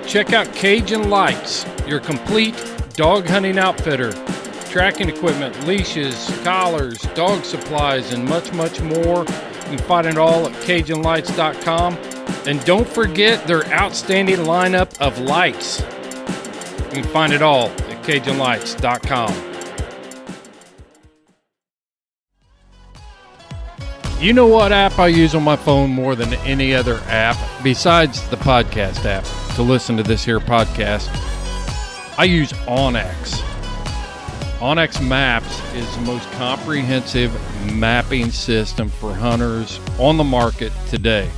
check out Cajun Lights, your complete dog hunting outfitter. Tracking equipment, leashes, collars, dog supplies, and much, much more. You can find it all at CajunLights.com. And don't forget their outstanding lineup of lights. You can find it all at CajunLights.com. You know what app I use on my phone more than any other app, besides the podcast app, to listen to this here podcast? I use onX. onX Maps is the most comprehensive mapping system for hunters on the market today.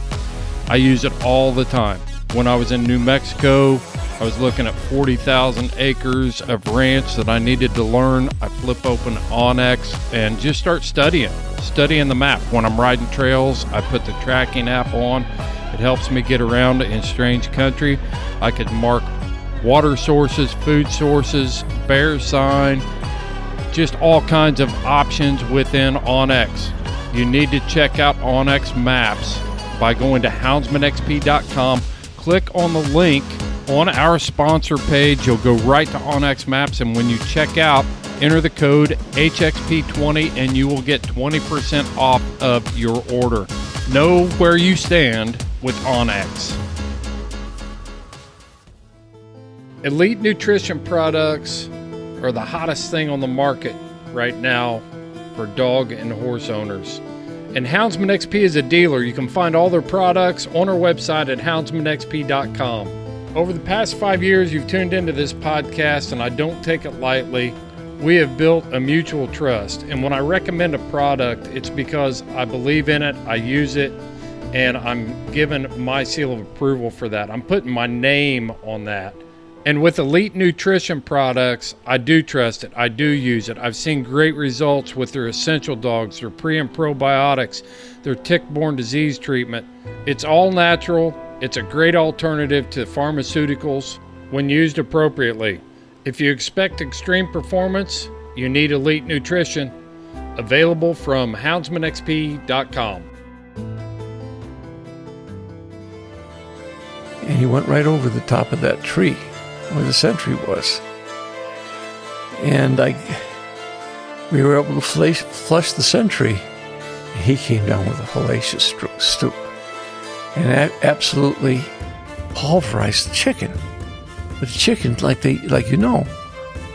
I use it all the time. When I was in New Mexico, I was looking at 40,000 acres of ranch that I needed to learn. I flip open onX and just start studying the map. When I'm riding trails, I put the tracking app on. It helps me get around in strange country. I could mark water sources, food sources, bear sign, just all kinds of options within onX. You need to check out onX Maps by going to houndsmanxp.com. Click on the link on our sponsor page. You'll go right to onX Maps, and when you check out, enter the code HXP20 and you will get 20% off of your order. Know where you stand with onX. Elite nutrition products are the hottest thing on the market right now for dog and horse owners. And Houndsman XP is a dealer. You can find all their products on our website at houndsmanxp.com. Over the past 5 years, you've tuned into this podcast, and I don't take it lightly. We have built a mutual trust. And when I recommend a product, it's because I believe in it, I use it, and I'm given my seal of approval for that. I'm putting my name on that. And with Elite Nutrition products, I do trust it. I do use it. I've seen great results with their essential dogs, their pre and probiotics, their tick-borne disease treatment. It's all natural. It's a great alternative to pharmaceuticals when used appropriately. If you expect extreme performance, you need Elite Nutrition. Available from houndsmanxp.com. And he went right over the top of that tree where the sentry was. And we were able to flush the sentry. He came down with a hellacious stoop and absolutely pulverized the chicken. But the chicken,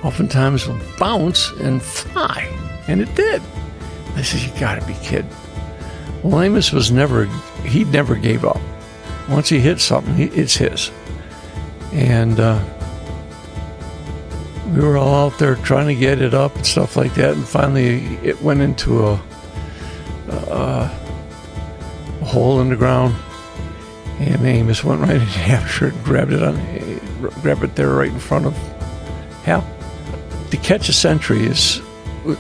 oftentimes will bounce and fly. And it did. I said, you gotta be kidding. Well, Amos he never gave up. Once he hit something, it's his. And we were all out there trying to get it up and stuff like that. And finally, it went into a hole in the ground. And Amos went right in after it and grabbed it there right in front of Hal. To catch a sentry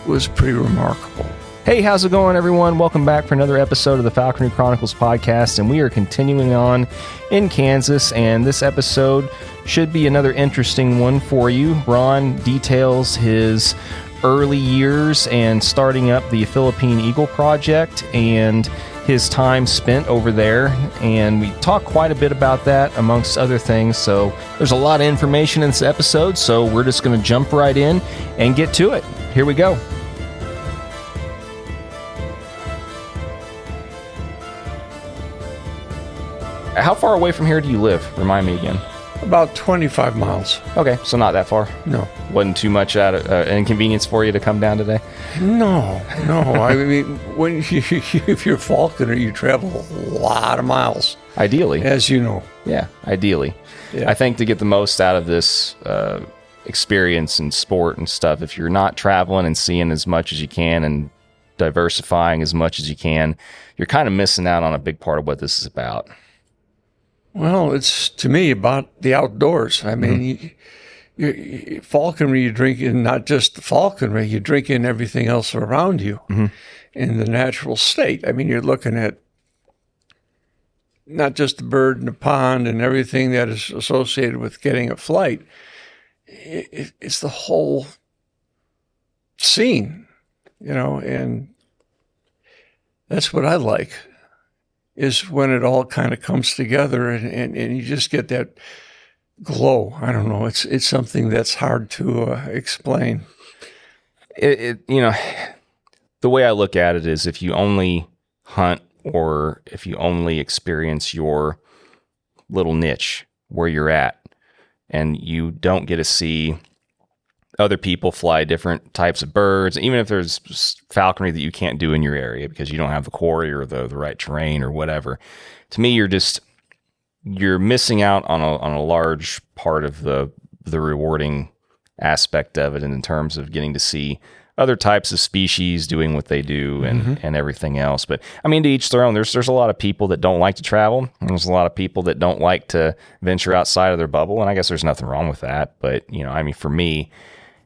was pretty remarkable. Hey, how's it going, everyone? Welcome back for another episode of the Falconry Chronicles podcast, and we are continuing on in Kansas, and this episode should be another interesting one for you. Ron details his early years and starting up the Philippine Eagle Project and his time spent over there, and we talk quite a bit about that amongst other things. So there's a lot of information in this episode, so we're just going to jump right in and get to it. Here we go. How far away from here do you live? Remind me again. About 25 miles. Okay, so not that far. No. Wasn't too much an inconvenience for you to come down today? No. I mean, if you're a falconer, you travel a lot of miles. Ideally. As you know. Yeah, ideally. Yeah. I think to get the most out of this experience and sport and stuff, if you're not traveling and seeing as much as you can and diversifying as much as you can, you're kind of missing out on a big part of what this is about. Well, it's, to me, about the outdoors. I mean, falconry, you drink in not just the falconry, you drink in everything else around you in the natural state. I mean, you're looking at not just the bird and the pond and everything that is associated with getting a flight. It's the whole scene, and that's what I like. Is when it all kind of comes together and you just get that glow. I don't know. It's something that's hard to explain. The way I look at it is if you only hunt or if you only experience your little niche where you're at and you don't get to see other people fly different types of birds, even if there's falconry that you can't do in your area because you don't have the quarry or the right terrain or whatever, to me, you're missing out on a large part of the rewarding aspect of it, and in terms of getting to see other types of species doing what they do and everything else. But I mean, to each their own. There's a lot of people that don't like to travel. And there's a lot of people that don't like to venture outside of their bubble, and I guess there's nothing wrong with that. But I mean, for me,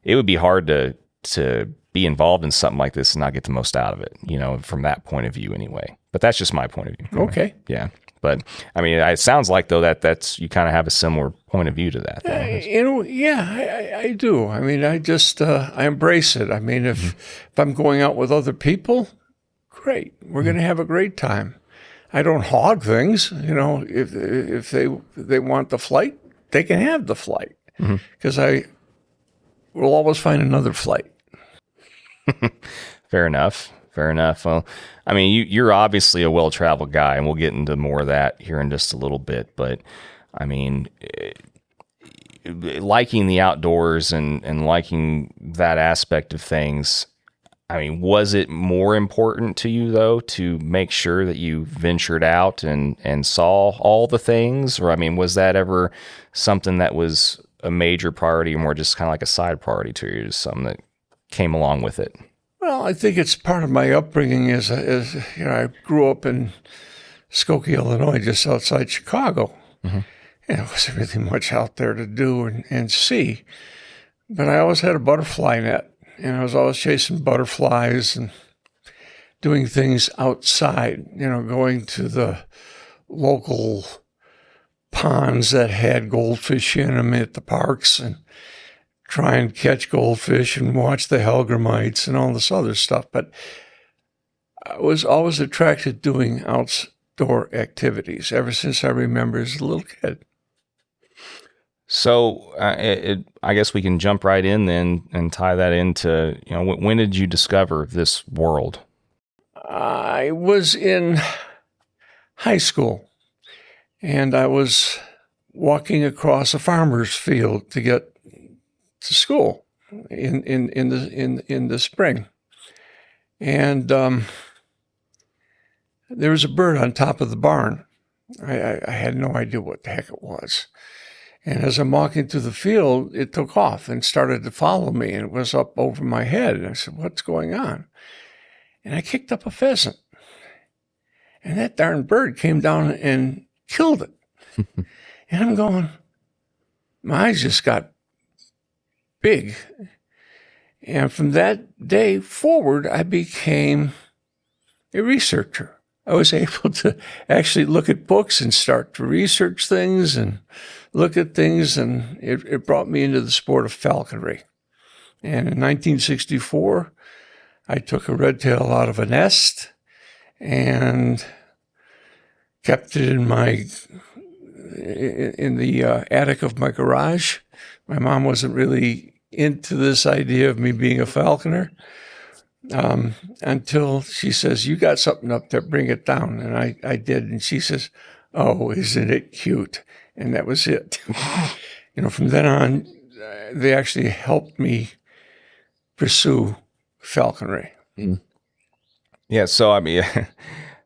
it would be hard to be involved in something like this and not get the most out of it, from that point of view anyway. But that's just my point of view. Okay. Yeah. But I mean, it sounds like though that's you kind of have a similar point of view to that. I do. I mean, I just I embrace it. I mean, if I'm going out with other people, great. We're going to have a great time. I don't hog things. If they want the flight, they can have the flight because I will always find another flight. Fair enough. Well, I mean, you're obviously a well-traveled guy, and we'll get into more of that here in just a little bit. But, I mean, liking the outdoors and liking that aspect of things, I mean, was it more important to you, though, to make sure that you ventured out and saw all the things? Or, I mean, was that ever something that was a major priority or more just kind of like a side priority to you, just something that came along with it? Well, I think it's part of my upbringing. I grew up in Skokie, Illinois, just outside Chicago. And there wasn't really much out there to do and see. But I always had a butterfly net, and I was always chasing butterflies and doing things outside, going to the local ponds that had goldfish in them at the parks and try and catch goldfish and watch the hellgrammites and all this other stuff. But I was always attracted to doing outdoor activities ever since I remember as a little kid. So I guess we can jump right in then and tie that into, when did you discover this world? I was in high school, and I was walking across a farmer's field to get to school in the spring, and there was a bird on top of the barn. I had no idea what the heck it was, and as I'm walking through the field, it took off and started to follow me, and it was up over my head. And I said, "What's going on?" And I kicked up a pheasant, and that darn bird came down and killed it. And I'm going, my eyes just got big. And from that day forward, I became a researcher. I was able to actually look at books and start to research things and look at things, and it brought me into the sport of falconry. And in 1964, I took a red tail out of a nest and kept it in the attic of my garage. My mom wasn't really into this idea of me being a falconer until she says, "You got something up there, bring it down." And I did. And she says, "Oh, isn't it cute?" And that was it. From then on, they actually helped me pursue falconry. Yeah. So, I mean,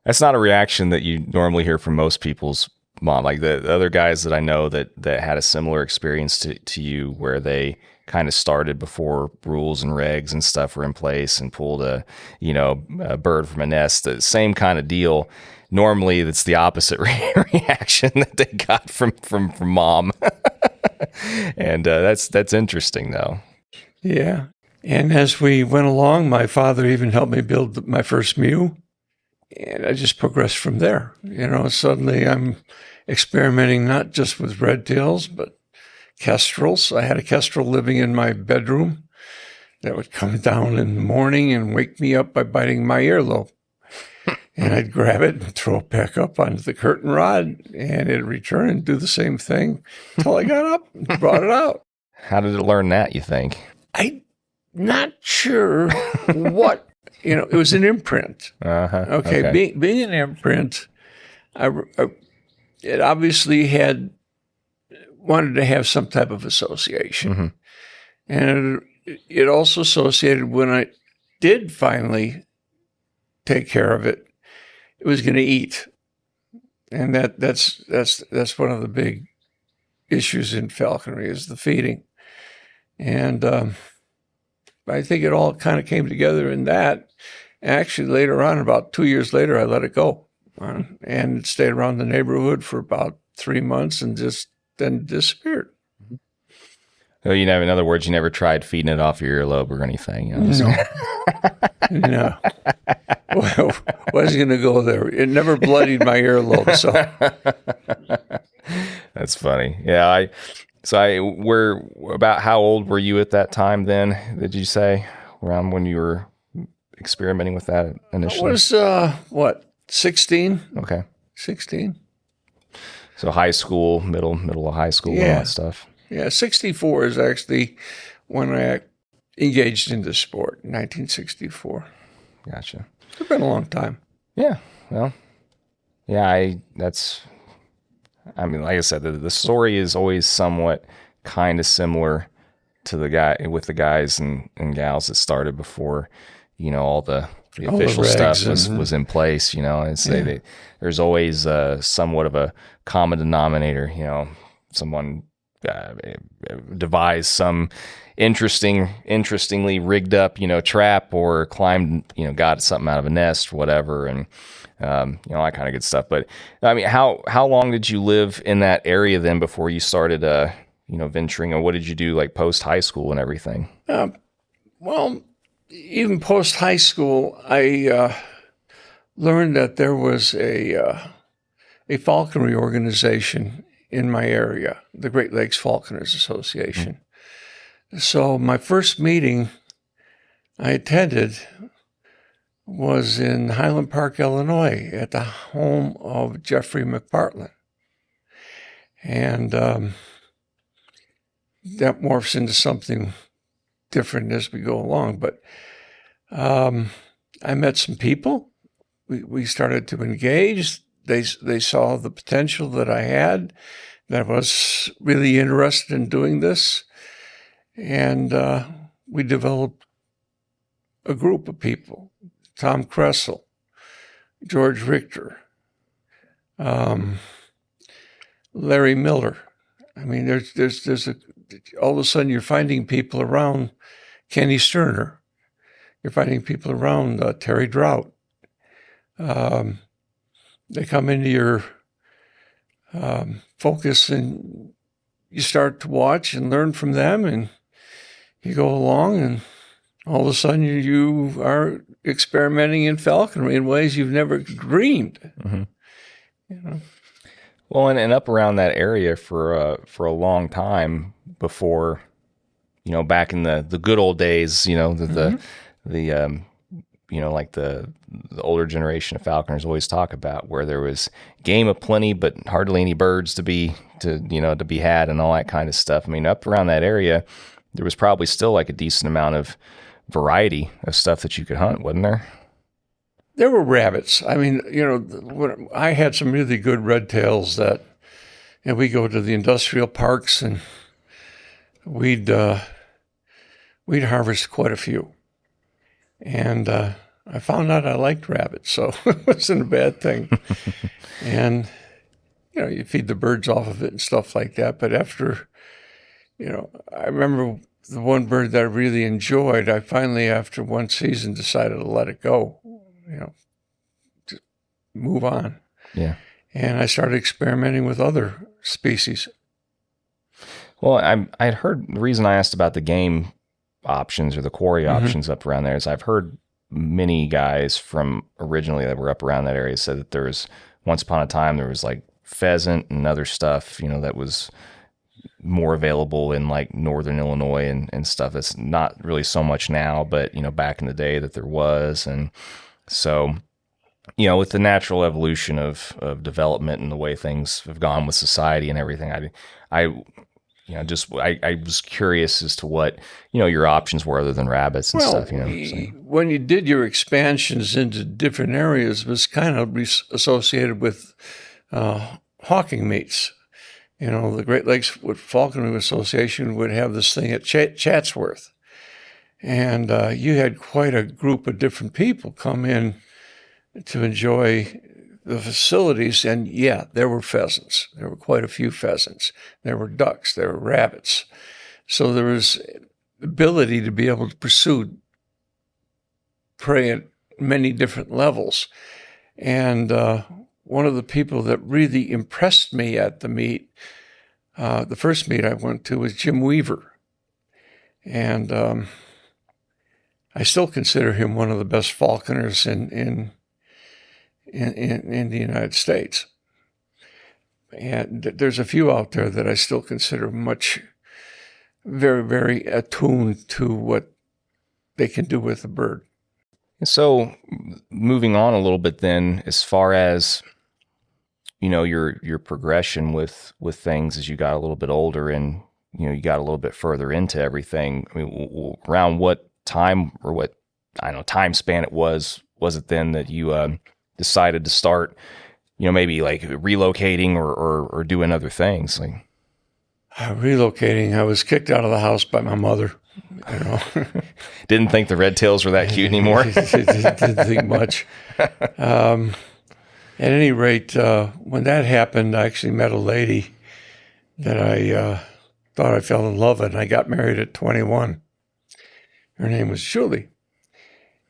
that's not a reaction that you normally hear from most people's mom. Like the other guys that I know that had a similar experience to you, where they kind of started before rules and regs and stuff were in place and pulled a bird from a nest, the same kind of deal. Normally it's the opposite reaction that they got from mom. And that's interesting though. Yeah. And as we went along, my father even helped me build my first mew. And I just progressed from there. Suddenly I'm experimenting not just with red tails, but kestrels. I had a kestrel living in my bedroom that would come down in the morning and wake me up by biting my earlobe. And I'd grab it and throw it back up onto the curtain rod, and it'd return and do the same thing until I got up and brought it out. How did it learn that, you think? I'm not sure what, it was an imprint. Okay. Being an imprint, it obviously wanted to have some type of association. And it also associated when I did finally take care of it, it was going to eat. And that's one of the big issues in falconry is the feeding. And I think it all kind of came together in that. Actually, later on, about 2 years later, I let it go. And it stayed around the neighborhood for about 3 months and just then disappeared. So in other words, you never tried feeding it off your earlobe or anything. No. Well, wasn't going to go there. It never bloodied my earlobe. So that's funny. Yeah. About how old were you at that time then? Did you say around when you were experimenting with that initially? I was 16? Okay. 16. So high school, middle of high school, and all that stuff. Yeah, 64 is actually when I engaged in this sport, 1964. Gotcha. It's been a long time. Yeah, well, like I said, the story is always somewhat kind of similar to the guys and gals that started before, all the official stuff was in place, I'd say that there's always somewhat of a common denominator, someone devised some interestingly rigged up, trap or climbed, got something out of a nest or whatever. And, that kind of good stuff. But I mean, how long did you live in that area then before you started, venturing, or what did you do like post high school and everything? Well, even post high school, I learned that there was a falconry organization in my area, the Great Lakes Falconers Association. So my first meeting I attended was in Highland Park, Illinois, at the home of Jeffrey McPartland. And that morphs into something different as we go along. But I met some people. We started to engage. They saw the potential that I had, that I was really interested in doing this. And we developed a group of people: Tom Kressel, George Richter, Larry Miller. I mean, there's all of a sudden you're finding people around Kenny Sterner. You're finding people around Terry Drought. They come into your focus, and you start to watch and learn from them, and you go along, and all of a sudden you are experimenting in falconry in ways you've never dreamed. Well, and up around that area for a long time before, back in the good old days, the older generation of falconers always talk about, where there was game aplenty, but hardly any birds to be had and all that kind of stuff. I mean, up around that area, there was probably still like a decent amount of variety of stuff that you could hunt, wasn't there? There were rabbits. I mean, I had some really good red tails and we go to the industrial parks, and we'd harvest quite a few. And I found out I liked rabbits, so it wasn't a bad thing. And, you feed the birds off of it and stuff like that. But after, I remember the one bird that I really enjoyed, I finally, after one season, decided to let it go, just move on. Yeah. And I started experimenting with other species. Well, I'd heard, the reason I asked about the game options or the quarry options up around there is I've heard many guys from originally that were up around that area said that there was, once upon a time, there was like pheasant and other stuff, that was more available in like northern Illinois and stuff. It's not really so much now, but back in the day that there was. And so with the natural evolution of development and the way things have gone with society and everything, I was curious as to what, your options were other than rabbits and stuff, so. When you did your expansions into different areas, it was kind of associated with hawking meets. The Great Lakes Falconry Association would have this thing at Chatsworth. And you had quite a group of different people come in to enjoy the facilities. And yeah, there were pheasants. There were quite a few pheasants. There were ducks. There were rabbits. So there was ability to be able to pursue prey at many different levels. And one of the people that really impressed me at the meet, the first meet I went to, was Jim Weaver. And I still consider him one of the best falconers in the United States. And there's a few out there that I still consider very, very attuned to what they can do with a bird. So moving on a little bit then, as far as, your progression with things as you got a little bit older and, you got a little bit further into everything, I mean, around what time or what, time span it was it then that you decided to start, maybe like relocating or doing other things? Like relocating, I was kicked out of the house by my mother. Didn't think the red tails were that cute anymore. Didn't think much. At any rate, when that happened, I actually met a lady that I thought I fell in love with, and I got married at 21. Her name was Julie.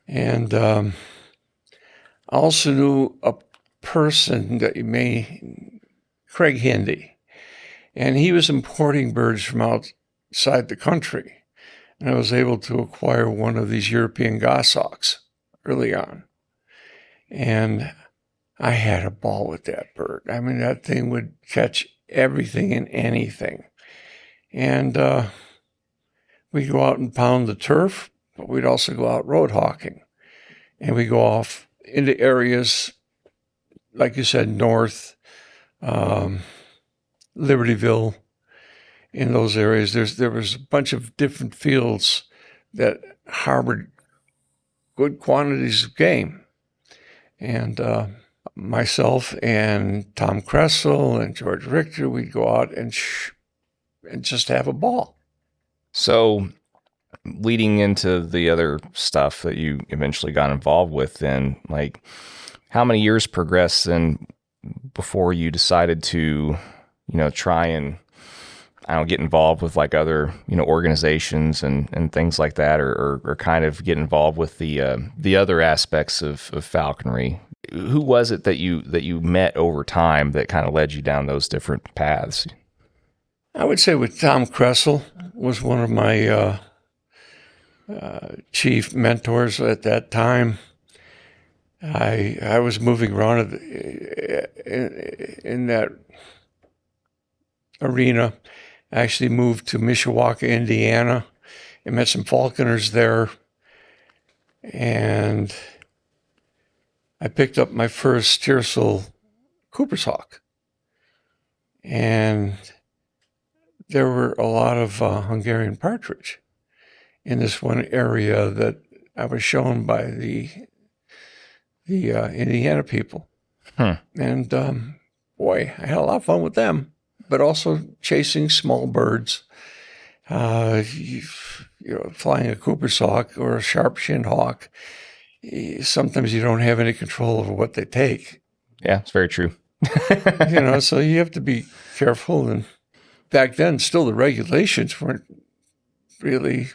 And I also knew a person that Craig Hindy, and he was importing birds from outside the country. And I was able to acquire one of these European Goshawks early on. And I had a ball with that bird. I mean, that thing would catch everything and anything. And we'd go out and pound the turf, but we'd also go out road hawking. And we go off into areas, like you said, north, Libertyville. In those areas, there was a bunch of different fields that harbored good quantities of game. And myself and Tom Kressel and George Richter, we'd go out and just have a ball. So leading into the other stuff that you eventually got involved with, then, like, how many years progressed then before you decided to, try and get involved with like other, organizations and things like that, or kind of get involved with the other aspects of falconry? Who was it that you met over time that kind of led you down those different paths? I would say with Tom Kressel was one of my chief mentors at that time. I was moving around in that arena. I actually moved to Mishawaka, Indiana, and met some falconers there. And I picked up my first Tiercel Cooper's hawk. And there were a lot of Hungarian partridge in this one area that I was shown by the Indiana people. And boy, I had a lot of fun with them, but also chasing small birds. Flying a Cooper's hawk or a sharp-shinned hawk, sometimes you don't have any control over what they take. Yeah, it's very true. So you have to be careful. And back then, still the regulations weren't really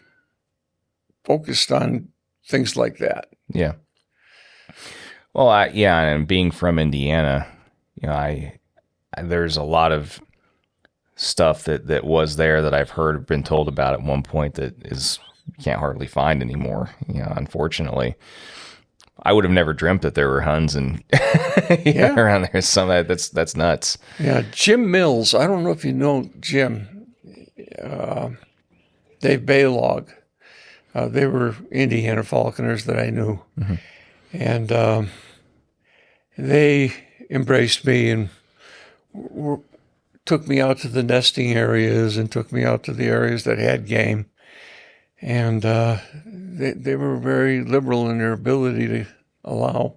focused on things like that. Yeah. Well, and being from Indiana, there's a lot of stuff that was there that I've heard, been told about at one point that you can't hardly find anymore. Unfortunately, I would have never dreamt that there were Huns and around there. Some of that's nuts. Yeah, Jim Mills. I don't know if you know Jim. Dave Baylog. They were Indiana falconers that I knew, and they embraced me and took me out to the nesting areas and took me out to the areas that had game. And they were very liberal in their ability to allow,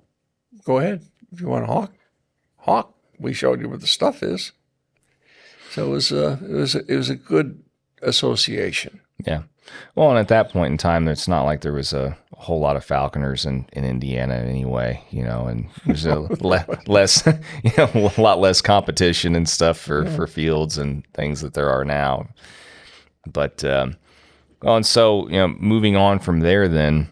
go ahead, if you want to hawk. We showed you where the stuff is. So it was a good association. Yeah. Well, and at that point in time, it's not like there was a whole lot of falconers in Indiana anyway, and there's a less, a lot less competition and stuff for fields and things that there are now. But, and so, moving on from there then,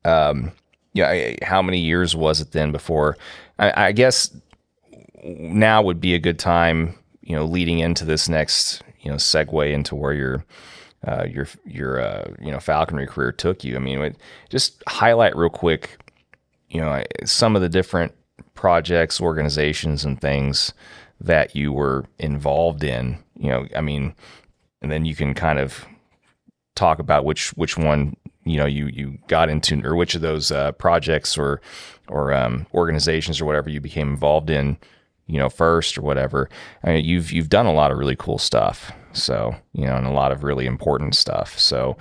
how many years was it then before, I guess now would be a good time, leading into this next, segue into where your falconry career took you. I mean, just highlight real quick, some of the different projects, organizations, and things that you were involved in. And then you can kind of talk about which one you got into, or which of those projects or organizations or whatever you became involved in, first or whatever. I mean, you've done a lot of really cool stuff. So, and a lot of really important stuff. So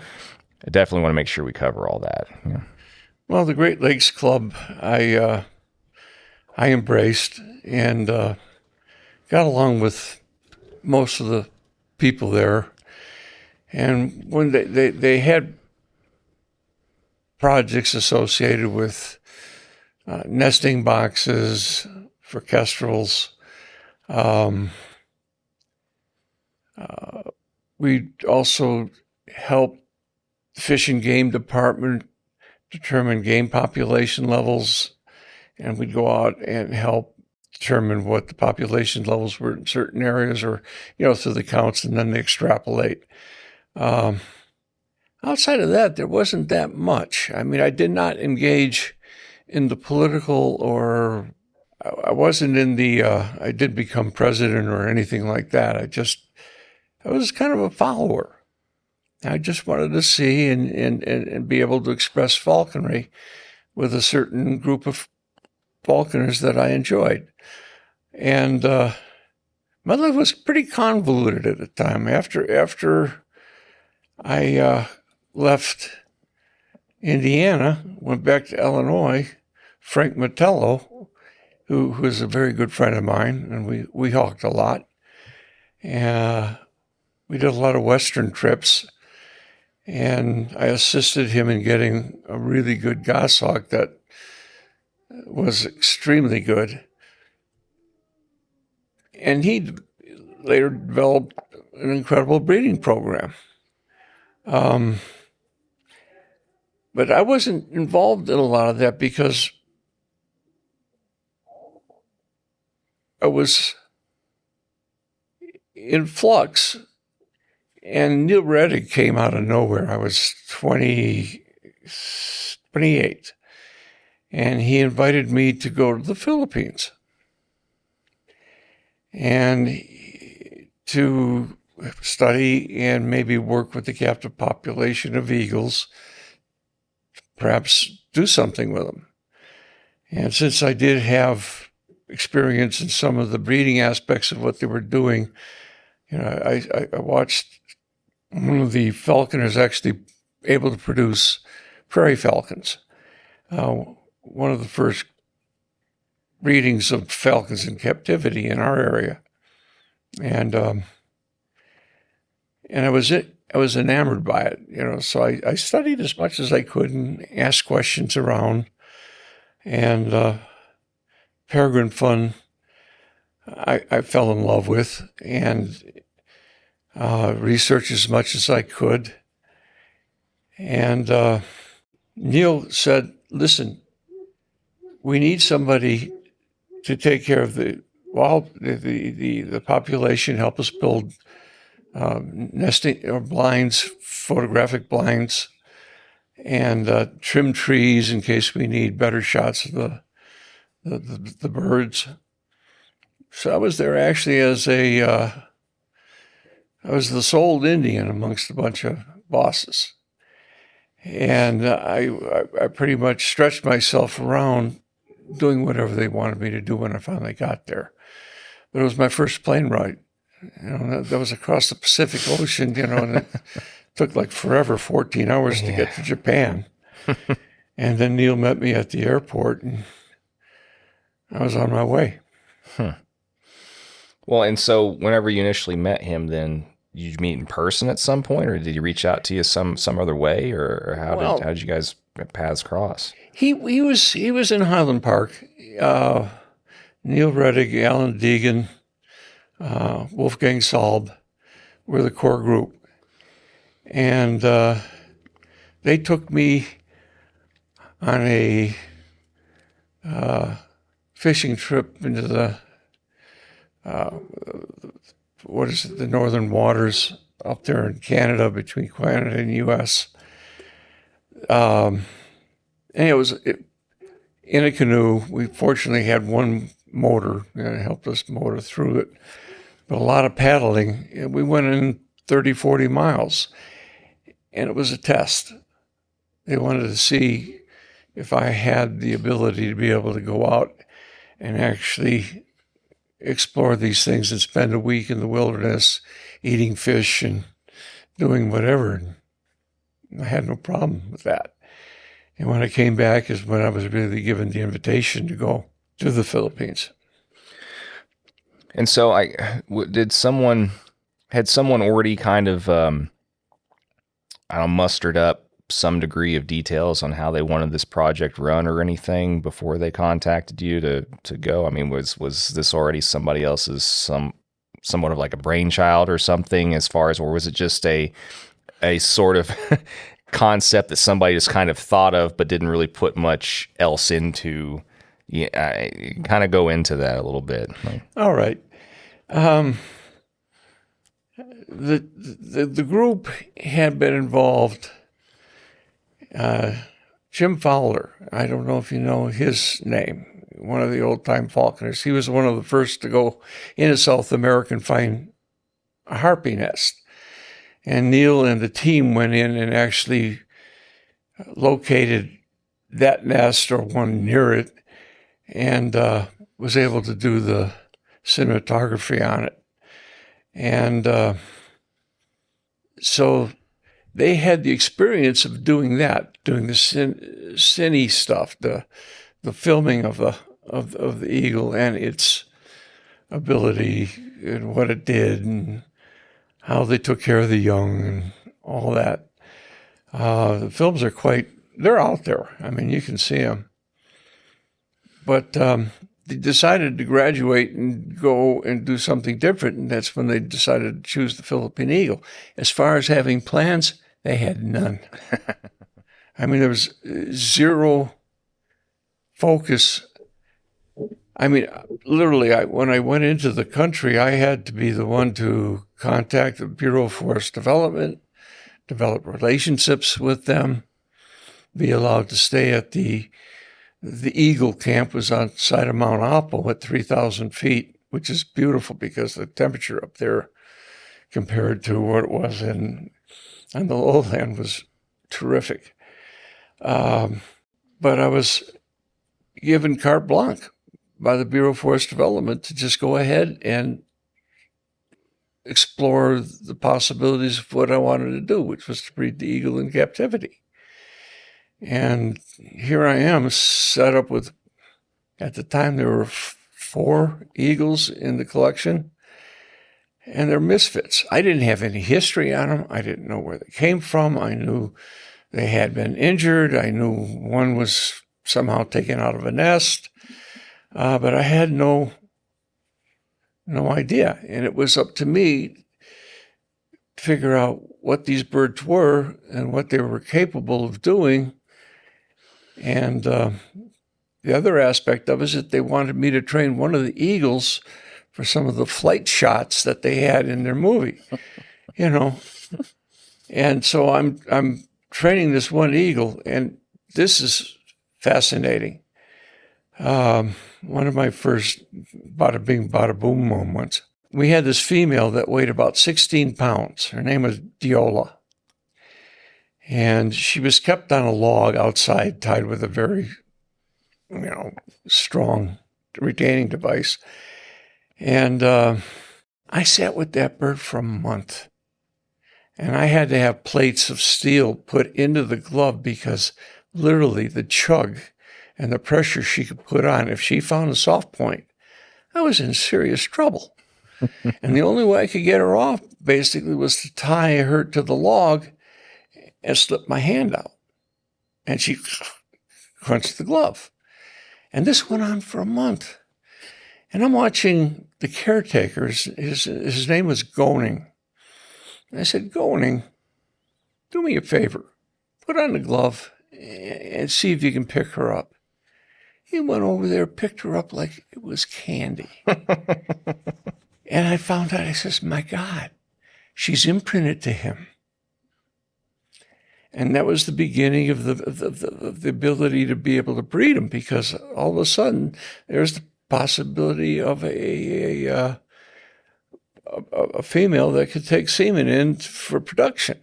I definitely want to make sure we cover all that. Yeah. Well, the Great Lakes Club, I embraced and got along with most of the people there. And when they had projects associated with nesting boxes for kestrels, we also helped the Fish and Game Department determine game population levels, and we'd go out and help determine what the population levels were in certain areas, or through the counts, and then they extrapolate. Outside of that, there wasn't that much. I mean, I did not engage in the political, or I wasn't in the, I did become president or anything like that. I was kind of a follower. I just wanted to see and be able to express falconry with a certain group of falconers that I enjoyed. And my life was pretty convoluted at the time. After I left Indiana, went back to Illinois, Frank Mettello, who was a very good friend of mine, and we hawked a lot. We did a lot of Western trips, and I assisted him in getting a really good goshawk that was extremely good. And he later developed an incredible breeding program. But I wasn't involved in a lot of that because I was in flux. And Neil Reddick came out of nowhere. I was 28. And he invited me to go to the Philippines and to study and maybe work with the captive population of eagles, perhaps do something with them. And since I did have experience in some of the breeding aspects of what they were doing, I watched one of the falconers actually able to produce prairie falcons. One of the first breedings of falcons in captivity in our area. And I was enamored by it, so I studied as much as I could and asked questions around. And Peregrine Fund, I fell in love with, and researched as much as I could. And Neil said, listen, we need somebody to take care of the population, help us build nesting or blinds, photographic blinds, and trim trees in case we need better shots of the birds. So I was there actually as I was the sole Indian amongst a bunch of bosses. And I pretty much stretched myself around doing whatever they wanted me to do when I finally got there. But it was my first plane ride. That was across the Pacific Ocean, and it took like forever, 14 hours to get to Japan. And then Neil met me at the airport, and I was on my way. Well, and so whenever you initially met him, then did you meet in person at some point, or did he reach out to you some other way, or how did you guys paths cross? He was in Highland Park. Neil Reddig, Alan Deegan, Wolfgang Salb were the core group, and they took me on a fishing trip into the the northern waters up there in Canada, between Canada and U.S. And it was in a canoe. We fortunately had one motor that helped us motor through it, but a lot of paddling. And we went in 30, 40 miles, and it was a test. They wanted to see if I had the ability to be able to go out and actually explore these things and spend a week in the wilderness eating fish and doing whatever. And I had no problem with that. And when I came back is when I was really given the invitation to go to the Philippines. And so had someone already kind of, mustered up some degree of details on how they wanted this project run or anything before they contacted you to go? I mean, was this already somebody else's, somewhat of like a brainchild or something, as far as, or was it just a sort of concept that somebody just kind of thought of but didn't really put much else into? Yeah, kind of go into that a little bit. All right. The group had been involved. Jim Fowler, I don't know if you know his name, one of the old-time Falconers. He was one of the first to go into South America and find a harpy nest. And Neil and the team went in and actually located that nest or one near it, and was able to do the cinematography on it. And so they had the experience of doing that, doing the cine stuff, the filming of the eagle and its ability and what it did and how they took care of the young and all that. The films are they're out there. I mean, you can see them. But they decided to graduate and go and do something different, and that's when they decided to choose the Philippine eagle. As far as having plans, they had none. I mean, there was zero focus. I mean, literally, when I went into the country, I had to be the one to contact the Bureau of Forest Development, develop relationships with them, be allowed to stay at the Eagle camp was on the side of Mount Apo at 3,000 feet, which is beautiful because the temperature up there compared to what it was on the lowland was terrific. But I was given carte blanche by the Bureau of Forest Development to just go ahead and explore the possibilities of what I wanted to do, which was to breed the eagle in captivity. And here I am set up with, at the time there were 4 eagles in the collection, and they're misfits. I didn't have any history on them. I didn't know where they came from. I knew they had been injured. I knew one was somehow taken out of a nest, but I had no idea. And it was up to me to figure out what these birds were and what they were capable of doing. And the other aspect of it is that they wanted me to train one of the eagles for some of the flight shots that they had in their movie, And so I'm training this one eagle, and this is fascinating. One of my first bada bing, bada boom moments. We had this female that weighed about 16 pounds. Her name was Diola. And she was kept on a log outside, tied with a very strong retaining device. And I sat with that bird for a month. And I had to have plates of steel put into the glove because literally the chug and the pressure she could put on, if she found a soft point, I was in serious trouble. And the only way I could get her off basically was to tie her to the log and slip my hand out. And she crunched the glove. And this went on for a month. And I'm watching the caretakers. His name was Goning. And I said, Goning, do me a favor. Put on the glove and see if you can pick her up. He went over there, picked her up like it was candy. And I found out, I says, my God, she's imprinted to him. And that was the beginning of the ability to be able to breed them, because all of a sudden there's the possibility of a female that could take semen in for production.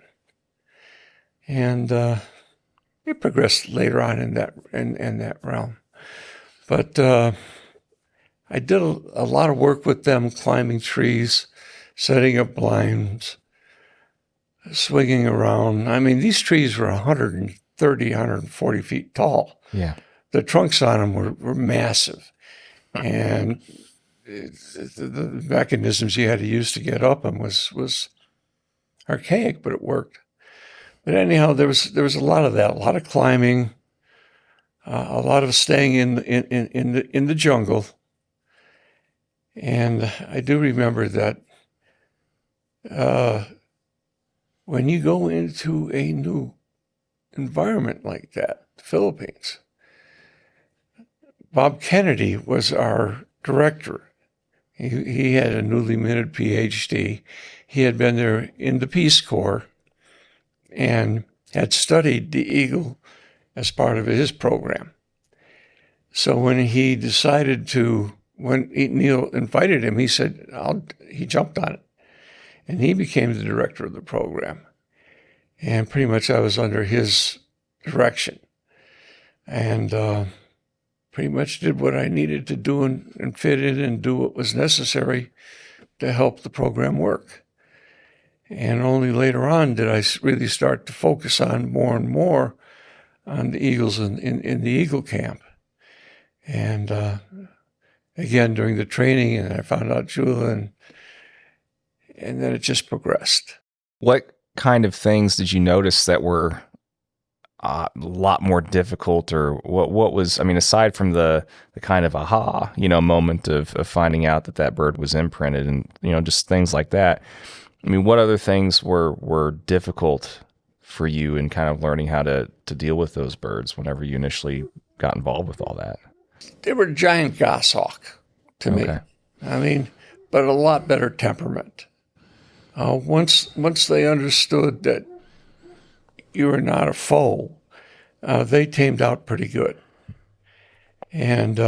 And it progressed later on in that realm. But I did a lot of work with them, climbing trees, setting up blinds, swinging around. I mean, these trees were 130, 140 feet tall. Yeah. The trunks on them were massive. And the mechanisms you had to use to get up them was archaic, but it worked. But anyhow, there was a lot of that, a lot of climbing, a lot of staying in the jungle. And I do remember that when you go into a new environment like that, the Philippines, Bob Kennedy was our director. He had a newly minted PhD. He had been there in the Peace Corps and had studied the eagle as part of his program. So when he decided to, when Neil invited him, he said, he jumped on it. And he became the director of the program. And pretty much I was under his direction. And pretty much did what I needed to do and fit in and do what was necessary to help the program work. And only later on did I really start to focus on more and more on the eagles in the eagle camp. And again, during the training, and I found out Jula, and then it just progressed. What kind of things did you notice that were a lot more difficult, or what was, I mean, aside from the kind of aha, moment of finding out that bird was imprinted and, just things like that. I mean, what other things were difficult for you in kind of learning how to deal with those birds whenever you initially got involved with all that? They were giant goshawk to me. I mean, but a lot better temperament. Once they understood that you were not a foe, they tamed out pretty good. And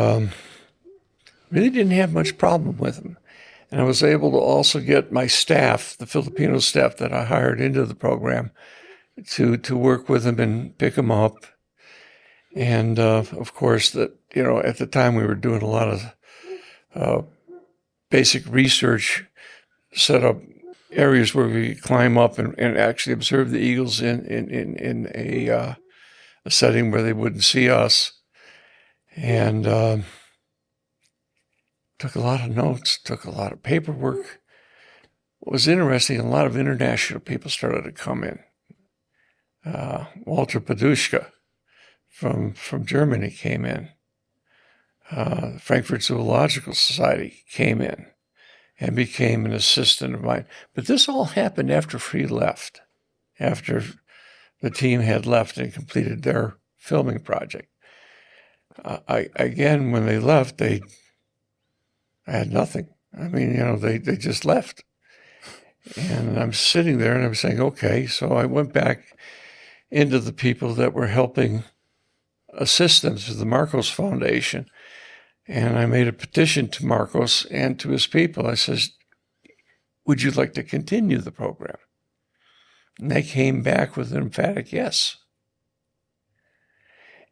really didn't have much problem with them. And I was able to also get my staff, the Filipino staff that I hired into the program, to work with them and pick them up. And of course, at the time we were doing a lot of basic research, set up areas where we climb up and actually observe the eagles in a setting where they wouldn't see us. And took a lot of notes, took a lot of paperwork. What was interesting, a lot of international people started to come in. Walter Padushka from Germany came in. The Frankfurt Zoological Society came in and became an assistant of mine. But this all happened after Free left, after the team had left and completed their filming project. Again, when they left, I had nothing. I mean, they just left. And I'm sitting there and I'm saying, okay. So I went back into the people that were helping assist them through the Marcos Foundation. And I made a petition to Marcos and to his people. I says, would you like to continue the program? And they came back with an emphatic yes.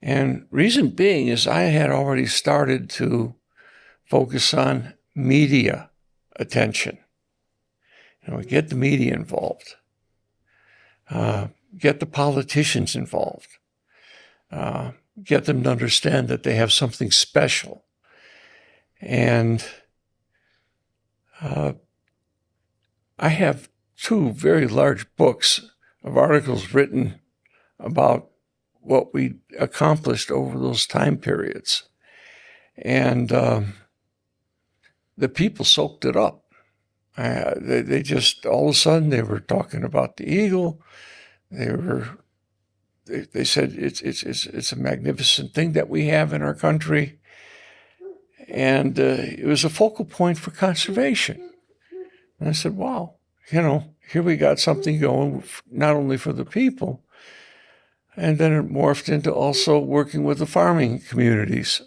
And reason being is I had already started to focus on media attention. Get the media involved. Get the politicians involved. Get them to understand that they have something special. And I have 2 very large books of articles written about what we accomplished over those time periods. And the people soaked it up. They just, all of a sudden, they were talking about the eagle. They said it's a magnificent thing that we have in our country. And it was a focal point for conservation. And I said, wow, here we got something going, not only for the people, and then it morphed into also working with the farming communities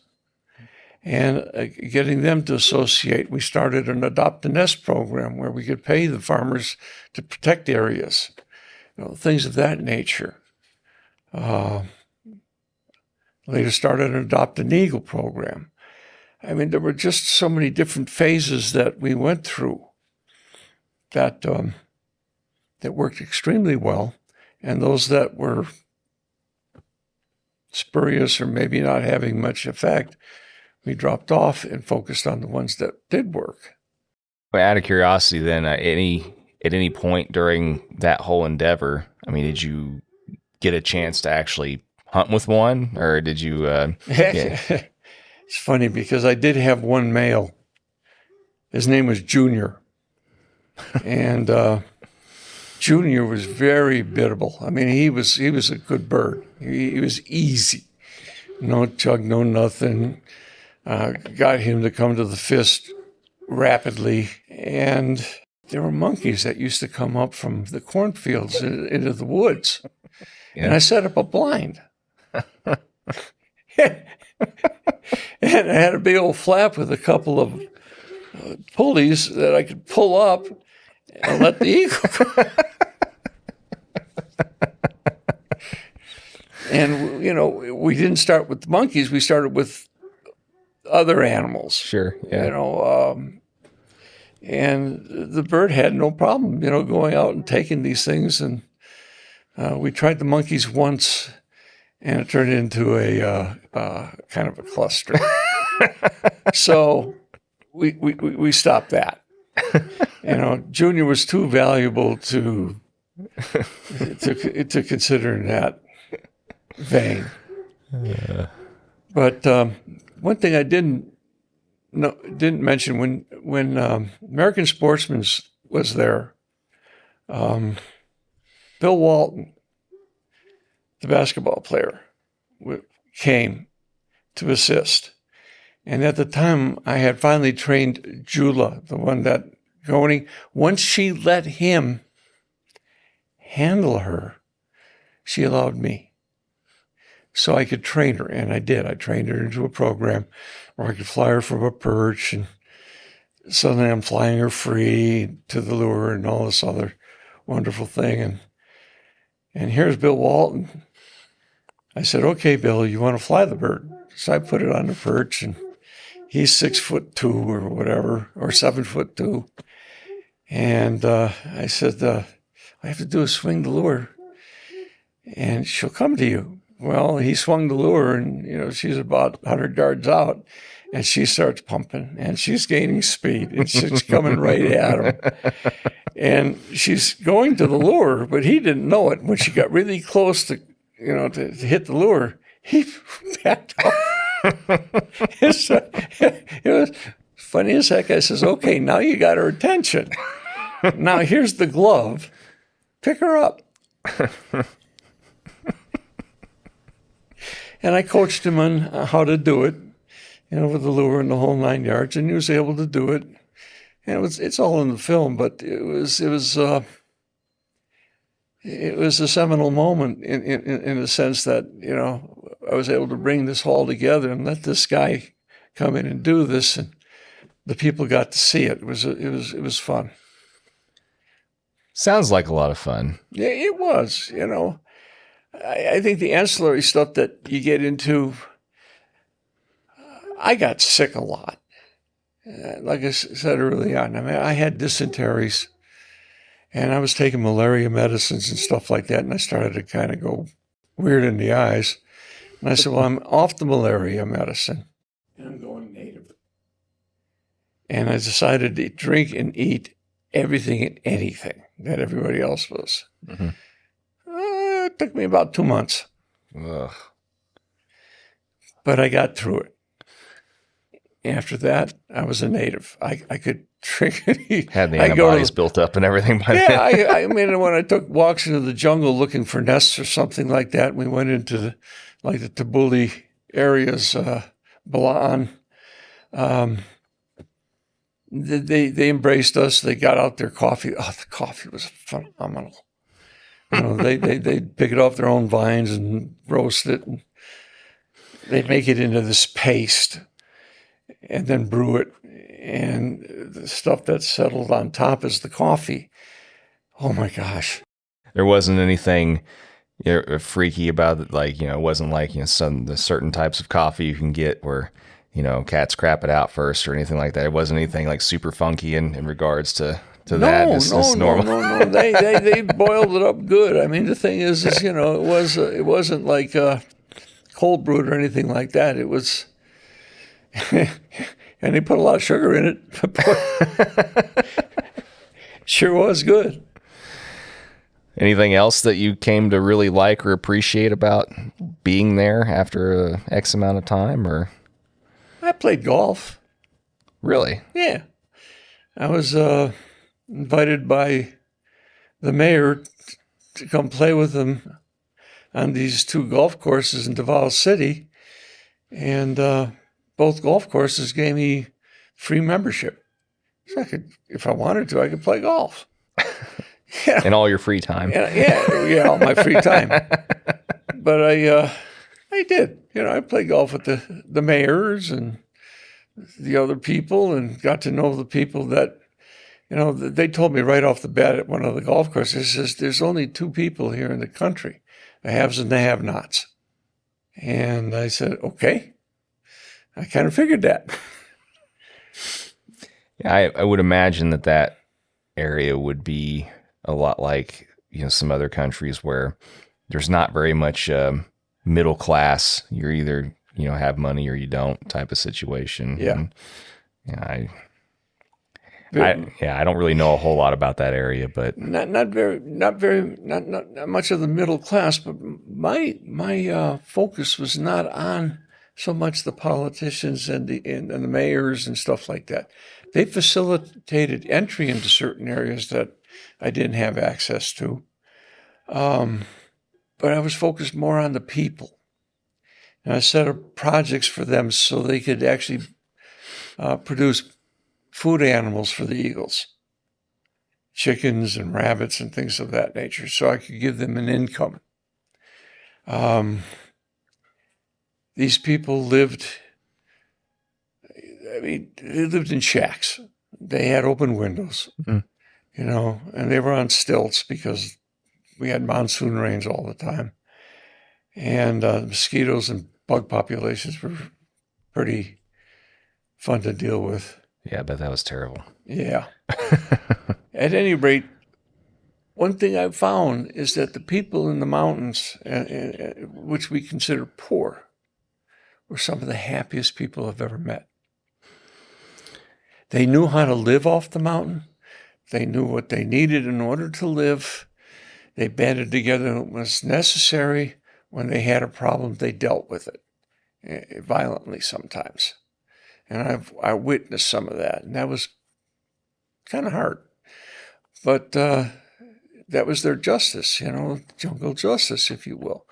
and getting them to associate. We started an Adopt a Nest program where we could pay the farmers to protect areas, things of that nature. Later started an Adopt an Eagle program. I mean, there were just so many different phases that we went through that worked extremely well, and those that were spurious or maybe not having much effect, we dropped off and focused on the ones that did work. Out of curiosity, then, at any point during that whole endeavor, I mean, did you get a chance to actually hunt with one, or did you? It's funny because I did have one male. His name was Junior, and Junior was very biddable. I mean, he was a good bird. He was easy, no chug, no nothing. Got him to come to the fist rapidly, and there were monkeys that used to come up from the cornfields into the woods, and I set up a blind. And I had a big old flap with a couple of pulleys that I could pull up and let the eagle go. And, we didn't start with the monkeys. We started with other animals. Sure, yeah. And the bird had no problem, going out and taking these things. And we tried the monkeys once, and it turned into a kind of a cluster. So we stopped that. Junior was too valuable to consider in that vein. But one thing I didn't mention when American Sportsman was there, Bill Walton, the basketball player, came to assist. And at the time, I had finally trained Jula, the one that going. Once she let him handle her, she allowed me. So I could train her, and I did. I trained her into a program where I could fly her from a perch, and suddenly I'm flying her free to the lure and all this other wonderful thing. And here's Bill Walton. I said, okay, Bill, you want to fly the bird? So I put it on the perch, and he's 6'2" or whatever, or 7'2". And I said, all I have to do is swing the lure, and she'll come to you. Well, he swung the lure, and, she's about 100 yards out, and she starts pumping, and she's gaining speed, and she's coming right at him. And she's going to the lure, but he didn't know it. When she got really close to hit the lure, he backed off. It was funny as heck. I says, okay, now you got her attention. Now here's the glove. Pick her up. And I coached him on how to do it, with the lure and the whole 9 yards, and he was able to do it. And it's all in the film, but it was a seminal moment in the sense that, I was able to bring this all together and let this guy come in and do this, and the people got to see it. It was fun. Sounds like a lot of fun. Yeah, it was, I think the ancillary stuff that you get into, I got sick a lot. Like I said early on, I mean, I had dysenteries, and I was taking malaria medicines and stuff like that, and I started to kind of go weird in the eyes. And I said, well, I'm off the malaria medicine, and I'm going native. And I decided to drink and eat everything and anything that everybody else was. Mm-hmm. It took me about 2 months. Ugh. But I got through it. After that, I was a native. I could drink and eat. Had the antibodies built up and everything by then. Yeah, I mean, when I took walks into the jungle looking for nests or something like that, we went into the Tabuli areas, Balan. They embraced us. They got out their coffee. Oh, the coffee was phenomenal. You know, they'd pick it off their own vines and roast it. And they'd make it into this paste and then brew it. And the stuff that settled on top is the coffee. Oh, my gosh. There wasn't anything freaky about it. Like, it wasn't like, the certain types of coffee you can get where, cats crap it out first or anything like that. It wasn't anything like super funky in regards to that. It's normal. No. They boiled it up good. I mean, the thing is it wasn't like cold brewed or anything like that. It was, and they put a lot of sugar in it. Sure was good. Anything else that you came to really like or appreciate about being there after X amount of time, or? I played golf. Really? Yeah. I was invited by the mayor to come play with him on these 2 golf courses in Davao City. And both golf courses gave me free membership. So I could, if I wanted to, I could play golf. Yeah. In all your free time. Yeah, all my free time. But I did. I played golf with the mayors and the other people and got to know the people that, they told me right off the bat at one of the golf courses, says, there's only 2 people here in the country, the haves and the have-nots. And I said, okay. I kind of figured that. Yeah, I would imagine that area would be a lot like, some other countries where there's not very much middle class. You're either, have money or you don't type of situation. Yeah. And, I don't really know a whole lot about that area, but not much of the middle class. But my focus was not on so much the politicians and the mayors and stuff like that. They facilitated entry into certain areas that I didn't have access to. But I was focused more on the people. And I set up projects for them so they could actually produce food animals for the eagles, chickens and rabbits and things of that nature, so I could give them an income. These people lived, they lived in shacks. They had open windows, and they were on stilts because we had monsoon rains all the time. And mosquitoes and bug populations were pretty fun to deal with. Yeah, I bet that was terrible. Yeah. At any rate, one thing I've found is that the people in the mountains, which we consider poor, were some of the happiest people I've ever met. They knew how to live off the mountain. They knew what they needed in order to live. They banded together when it was necessary. When they had a problem, they dealt with it, violently sometimes. And I witnessed some of that, and that was kind of hard. But that was their justice, jungle justice, if you will.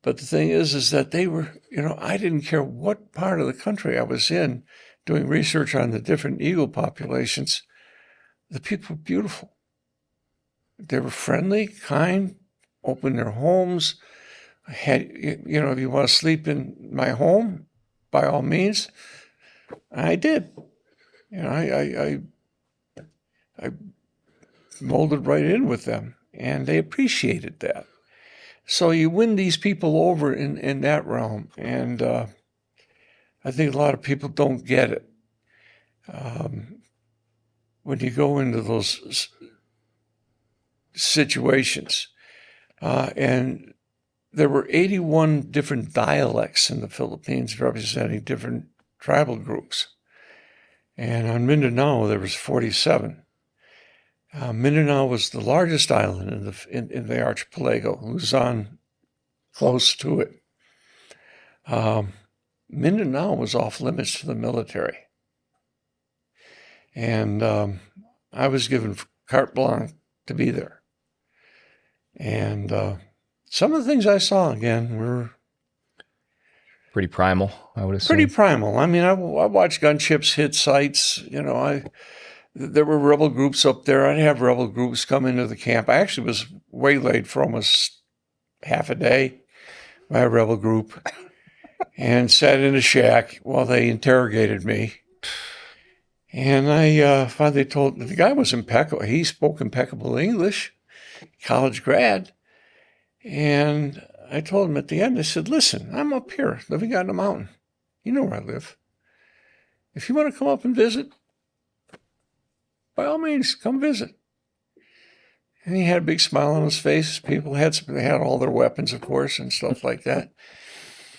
But the thing is that they were, I didn't care what part of the country I was in doing research on the different eagle populations. The people were beautiful. They were friendly, kind, opened their homes. If you want to sleep in my home, by all means, I did. I molded right in with them, and they appreciated that. So you win these people over in that realm, and I think a lot of people don't get it. When you go into those situations, and there were 81 different dialects in the Philippines representing different tribal groups. And on Mindanao, there was 47. Mindanao was the largest island in the archipelago, Luzon close to it. Mindanao was off limits to the military. And I was given carte blanche to be there. And some of the things I saw, again, were Pretty primal, I would assume. pretty primal. I mean, I watched gunships hit sites. There were rebel groups up there. I'd have rebel groups come into the camp. I actually was waylaid for almost half a day by a rebel group and sat in a shack while they interrogated me. And I finally told, the guy was impeccable. He spoke impeccable English, college grad. And I told him at the end, I said, listen, I'm up here living on the mountain. You know where I live. If you want to come up and visit, by all means, come visit. And he had a big smile on his face. People they had all their weapons, of course, and stuff like that.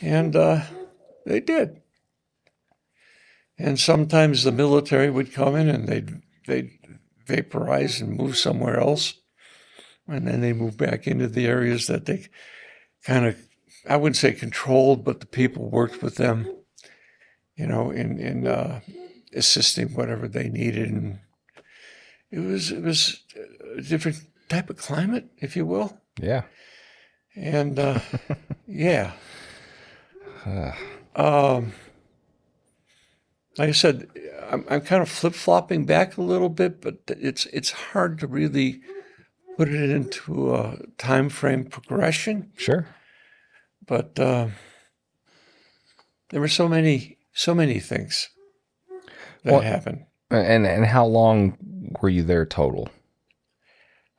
And they did. And sometimes the military would come in and they'd vaporize and move somewhere else. And then they move back into the areas that they kind of, I wouldn't say controlled, but the people worked with them, in assisting whatever they needed. And it was a different type of climate, if you will. Yeah. And yeah. Like I said, I'm kind of flip-flopping back a little bit, but it's hard to really put it into a time frame progression. Sure. But there were so many things that happened. And how long were you there total?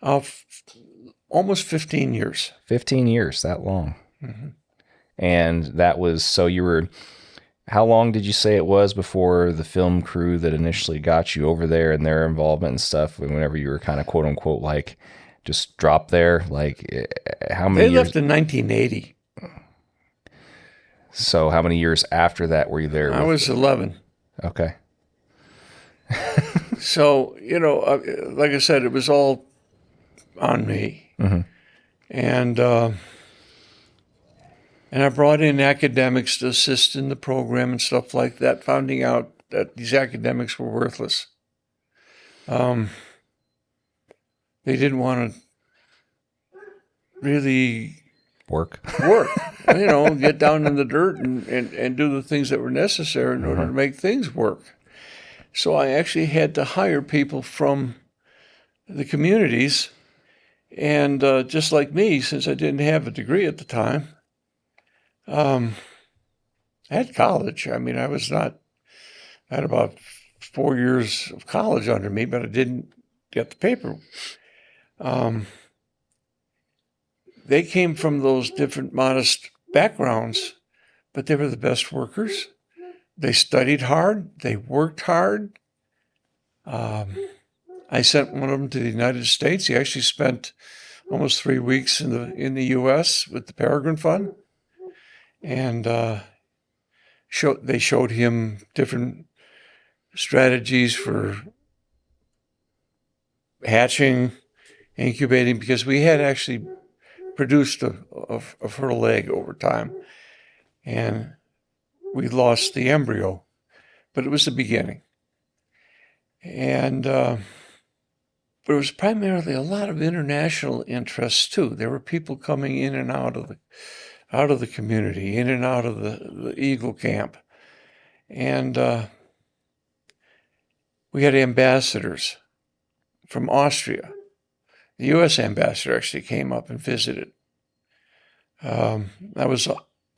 Almost 15 years. 15 years, that long. Mm-hmm. And that was, so you were, how long did you say it was before the film crew that initially got you over there and their involvement and stuff, whenever you were kind of quote unquote, like just dropped there? Like how many years? They left in 1980. So how many years after that were you there? I was 11. Okay. So, like I said, it was all on me. Mm-hmm. And I brought in academics to assist in the program and stuff like that, finding out that these academics were worthless. They didn't want to really work, get down in the dirt and do the things that were necessary in order to make things work. So I actually had to hire people from the communities. And just like me, since I didn't have a degree at the time, I had college. I mean, I had about 4 years of college under me, but I didn't get the paper. They came from those different modest backgrounds, but they were the best workers. They studied hard. They worked hard. I sent one of them to the United States. He actually spent almost 3 weeks in the U.S. with the Falconry Fund. And they showed him different strategies for hatching, incubating, because we had actually produced a fertile egg over time. And we lost the embryo, but it was the beginning. And but it was primarily a lot of international interests too. There were people coming in and out of the community, in and out of the Eagle camp. And we had ambassadors from Austria. The U.S. ambassador actually came up and visited. That was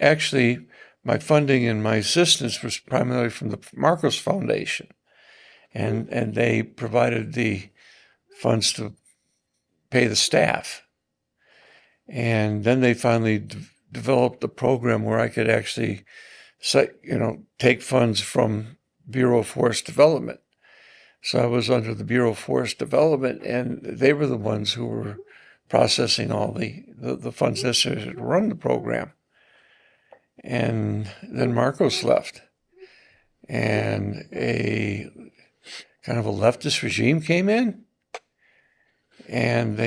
actually, my funding and my assistance was primarily from the Marcos Foundation. And they provided the funds to pay the staff. And then they finally developed a program where I could actually, take funds from Bureau of Forest Development. So I was under the Bureau of Forest Development, and they were the ones who were processing all the funds necessary to run the program. And then Marcos left, and a kind of a leftist regime came in, and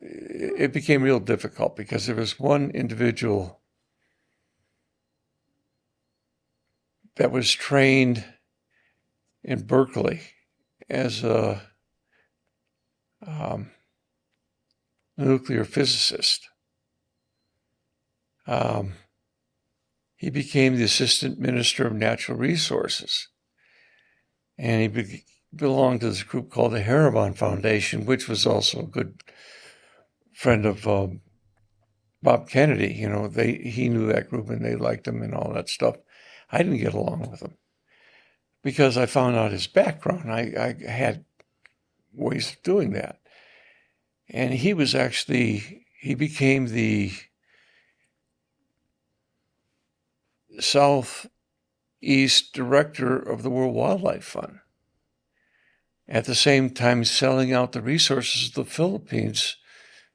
it became real difficult because there was one individual that was trained in Berkeley as a nuclear physicist. He became the Assistant Minister of Natural Resources, and he belonged to this group called the Haribon Foundation, which was also a good friend of Bob Kennedy. He knew that group and they liked him and all that stuff. I didn't get along with him because I found out his background. I had ways of doing that. And he became the Southeast Director of the World Wildlife Fund, at the same time selling out the resources of the Philippines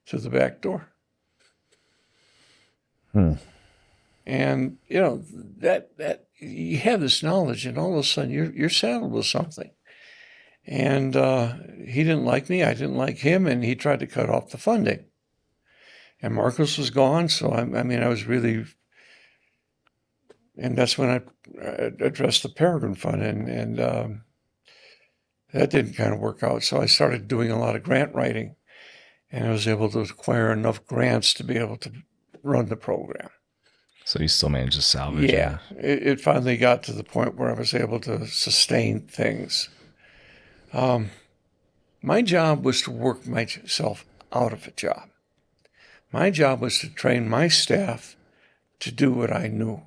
to the back door. And, that you have this knowledge, and all of a sudden you're saddled with something. And he didn't like me, I didn't like him, and he tried to cut off the funding. And Marcos was gone, so I was really... And that's when I addressed the Peregrine Fund, and that didn't kind of work out. So I started doing a lot of grant writing, and I was able to acquire enough grants to be able to run the program. So you still managed to salvage it? Yeah, it finally got to the point where I was able to sustain things. My job was to work myself out of a job. My job was to train my staff to do what I knew.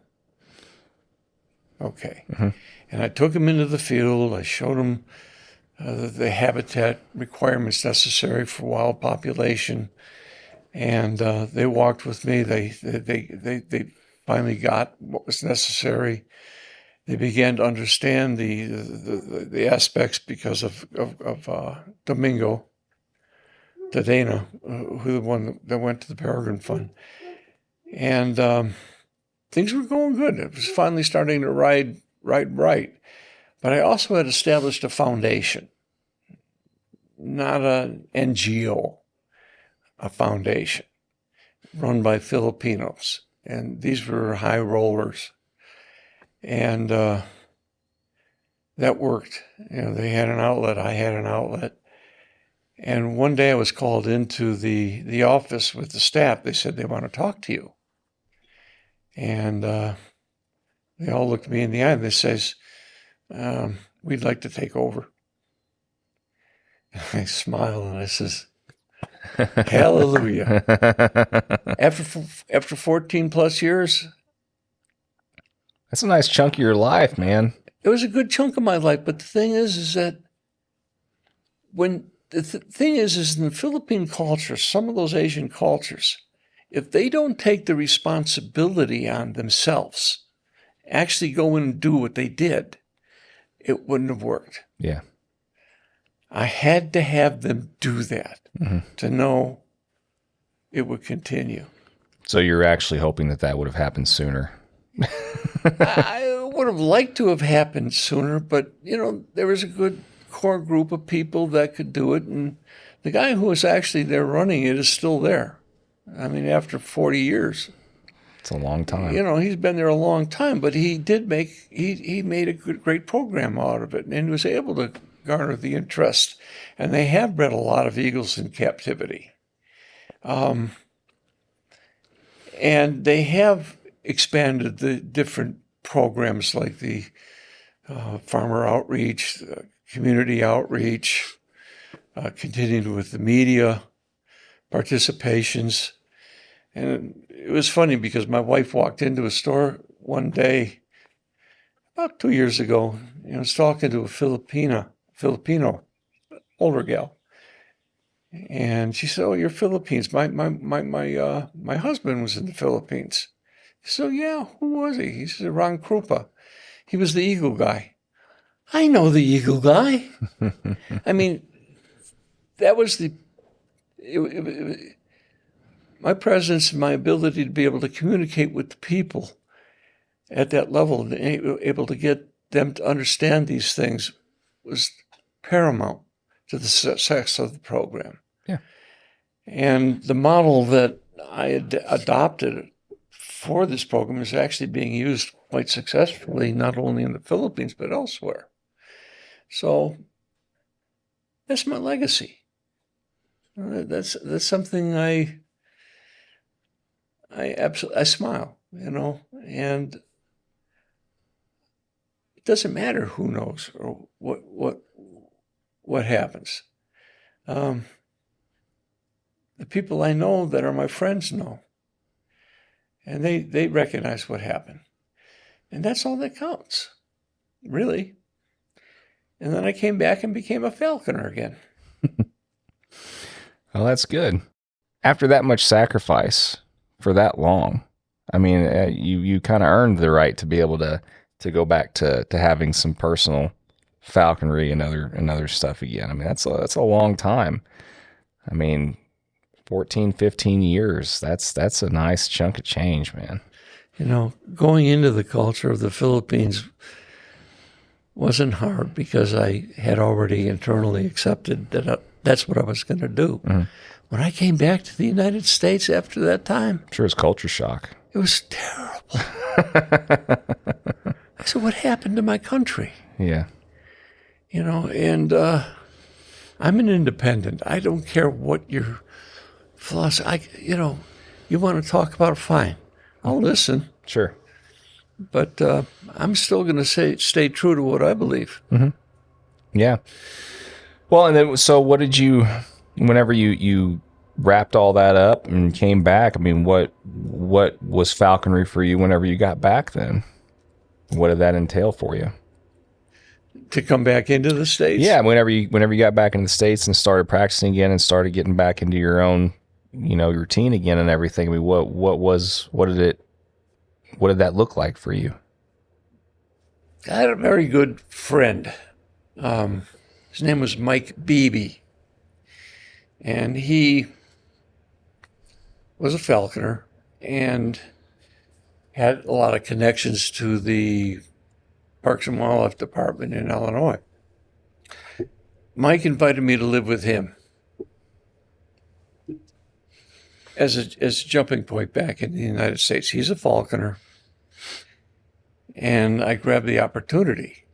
Okay. Mm-hmm. And I took them into the field. I showed them the habitat requirements necessary for wild population. And they walked with me. They finally got what was necessary. They began to understand the aspects because of Domingo Tadena, who the one that went to the Peregrine Fund. And things were going good. It was finally starting to ride right. But I also had established a foundation, not an NGO, a foundation run by Filipinos. And these were high rollers. And that worked. They had an outlet. I had an outlet. And one day I was called into the office with the staff. They said they want to talk to you. And they all looked me in the eye and they says, we'd like to take over. And I smile and I says, hallelujah. After 14 plus years. That's a nice chunk of your life, man. It was a good chunk of my life. But the thing is that when the thing is in the Philippine culture, some of those Asian cultures, if they don't take the responsibility on themselves, actually go in and do what they did, it wouldn't have worked. Yeah. I had to have them do that to know it would continue. So you're actually hoping that would have happened sooner? I would have liked to have happened sooner, but, there was a good core group of people that could do it. And the guy who was actually there running it is still there. After 40 years. It's a long time. He's been there a long time, but he made a great program out of it, and he was able to garner the interest. And they have bred a lot of eagles in captivity. And they have expanded the different programs like the farmer outreach, community outreach, continued with the media participations. And it was funny because my wife walked into a store one day about 2 years ago and was talking to a Filipino, older gal. And she said, "Oh, you're Philippines. My husband was in the Philippines." So yeah, who was he? He said, "Ron Krupa. He was the Eagle guy." I know the Eagle guy. I mean, that was my presence and my ability to be able to communicate with the people at that level, and able to get them to understand these things, was paramount to the success of the program. Yeah. And the model that I had adopted for this program is actually being used quite successfully, not only in the Philippines, but elsewhere. So that's my legacy. That's something I smile, and it doesn't matter who knows or what happens. The people I know that are my friends know, and they recognize what happened, and that's all that counts, really. And then I came back and became a falconer again. Well, that's good. After that much sacrifice for that long, I mean, you kind of earned the right to be able to go back to having some personal falconry and other stuff again. I mean, that's a long time. I mean, 14, 15 years. That's a nice chunk of change, man. Going into the culture of the Philippines wasn't hard because I had already internally accepted that that's what I was going to do. Mm-hmm. When I came back to the United States after that time, I'm sure it's culture shock. It was terrible. I said, what happened to my country? Yeah. And I'm an independent. I don't care what your philosophy, you want to talk about it, fine. I'll listen. Sure. But I'm still going to stay true to what I believe. Mm-hmm. Yeah. Well, and then, so what did you, whenever you wrapped all that up and came back, I mean, what was falconry for you whenever you got back then? What did that entail for you? To come back into the States? Yeah, whenever you got back into the States and started practicing again and started getting back into your own, routine again and everything. I mean, what did that look like for you? I had a very good friend. His name was Mike Beebe. And he was a falconer and had a lot of connections to the Parks and Wildlife Department in Illinois. Mike invited me to live with him as a jumping point back in the United States. He's a falconer, and I grabbed the opportunity.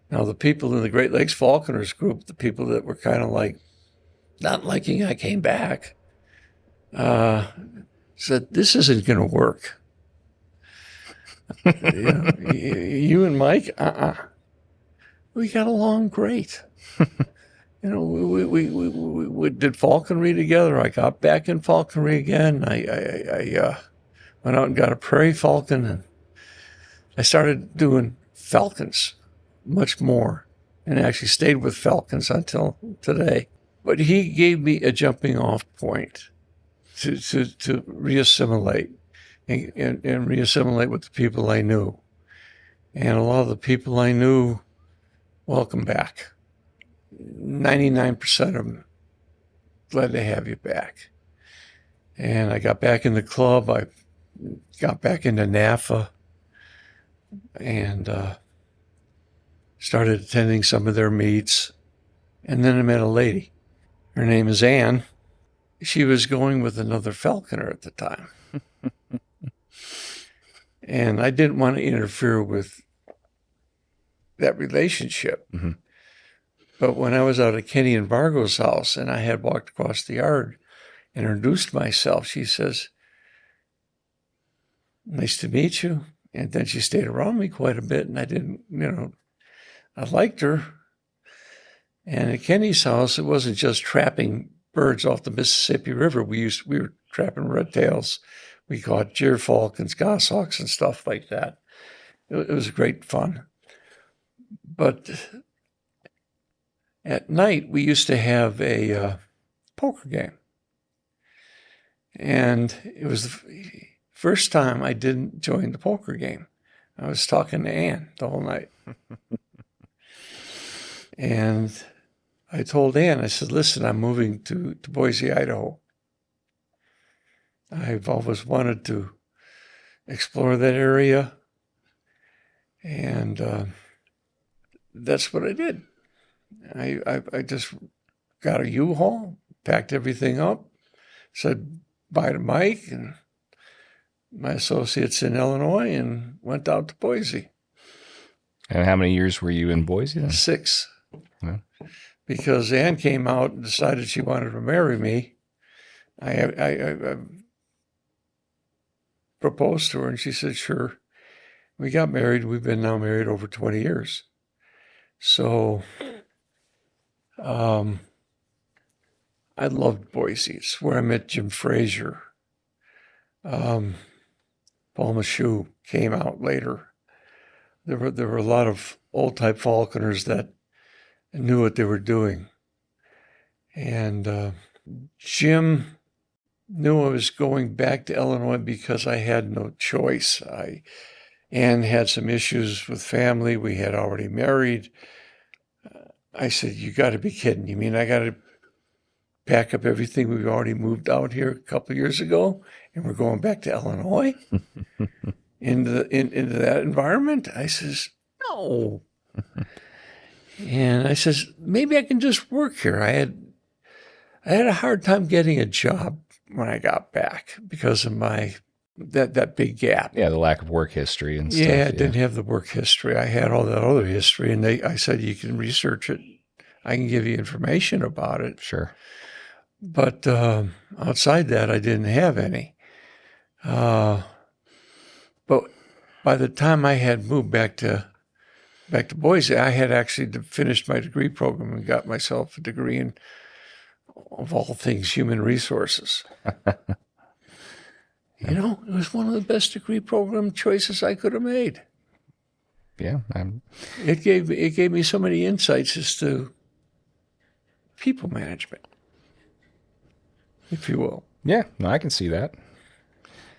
Now, the people in the Great Lakes Falconers group, the people that were kind of like not liking I came back, said, this isn't going to work. You and Mike, we got along great. We did falconry together. I got back in falconry again. I went out and got a prairie falcon, and I started doing falcons much more, and actually stayed with falcons until today. But he gave me a jumping off point to reassimilate and reassimilate with the people I knew. And a lot of the people I knew, welcome back. 99% of them, glad to have you back. And I got back in the club. I got back into NAFA and started attending some of their meets. And then I met a lady. Her name is Ann. She was going with another falconer at the time. And I didn't want to interfere with that relationship. Mm-hmm. But when I was out at Kenny and Vargo's house and I had walked across the yard and introduced myself, she says, nice to meet you. And then she stayed around me quite a bit, and I didn't, I liked her. And at Kenny's house, it wasn't just trapping birds off the Mississippi River. We were trapping red tails. We caught gyr falcons, goshawks, and stuff like that. It was great fun. But at night, we used to have a poker game. And it was the first time I didn't join the poker game. I was talking to Ann the whole night. And I told Ann, I said, listen, I'm moving to Boise, Idaho. I've always wanted to explore that area. And that's what I did. I just got a U-Haul, packed everything up, said bye to Mike and my associates in Illinois, and went out to Boise. And how many years were you in Boise then? 6. Yeah. Because Ann came out and decided she wanted to marry me. I proposed to her, and she said, sure. We got married. We've been now married over 20 years. So I loved Boise. It's where I met Jim Frazier. Paul Michoud came out later. There were a lot of old-type falconers that knew what they were doing. And Jim knew I was going back to Illinois because I had no choice. Ann had some issues with family. We had already married. I said, you got to be kidding. You mean I got to pack up everything? We've already moved out here a couple of years ago, and we're going back to Illinois into that environment? I says, no. And I says, maybe I can just work here. I had a hard time getting a job when I got back because of my that big gap. Yeah, the lack of work history and stuff. Yeah, I didn't have the work history. I had all that other history, and I said, you can research it. I can give you information about it. Sure. But outside that, I didn't have any. But by the time I had moved back to Boise, I had actually finished my degree program and got myself a degree in, of all things, human resources. You know, it was one of the best degree program choices I could have made. Yeah. It gave me so many insights as to people management, if you will. Yeah, no, I can see that.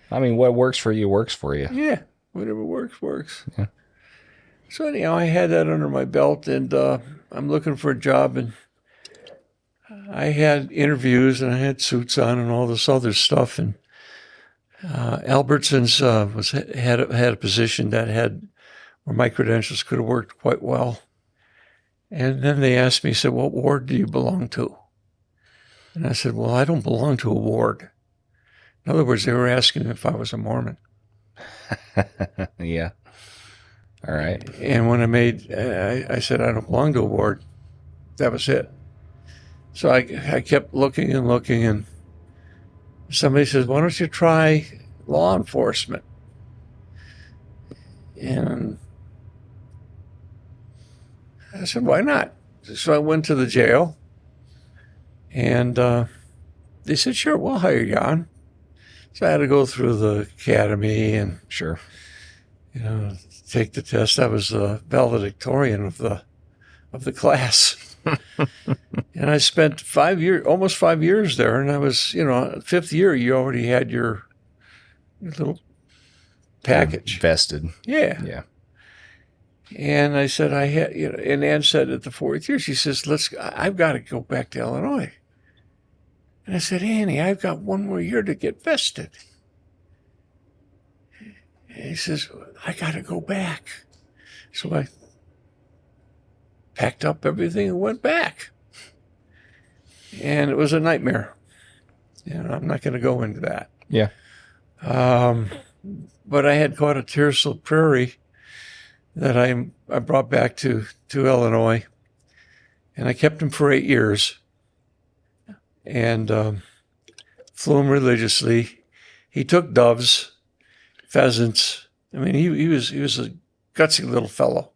I mean, what works for you works for you. Yeah, whatever works. Yeah. So anyhow, I had that under my belt, and I'm looking for a job, and I had interviews, and I had suits on, and all this other stuff, and Albertsons had a position that had where my credentials could have worked quite well. And then they asked me, said, what ward do you belong to? And I said, well, I don't belong to a ward. In other words, they were asking if I was a Mormon. Yeah. All right. And when I said I don't belong to a ward, that was it. So I kept looking, and somebody says, why don't you try law enforcement? And I said, why not? So I went to the jail, and they said, sure, we'll hire you on. So I had to go through the academy and, Sure, take the test. I was the valedictorian of the class. And I spent almost 5 years there. And I was, 5th year, you already had your little package. vested. Yeah. Yeah. And I said, and Ann said at the 4th year, she says, I've got to go back to Illinois. And I said, Annie, I've got 1 more year to get vested. And he says, I got to go back. So I packed up everything and went back. And it was a nightmare. I'm not going to go into that. Yeah. But I had caught a tiercel prairie that I brought back to Illinois, and I kept him for 8 years, and flew him religiously. He took doves, pheasants. I mean, he was a gutsy little fellow,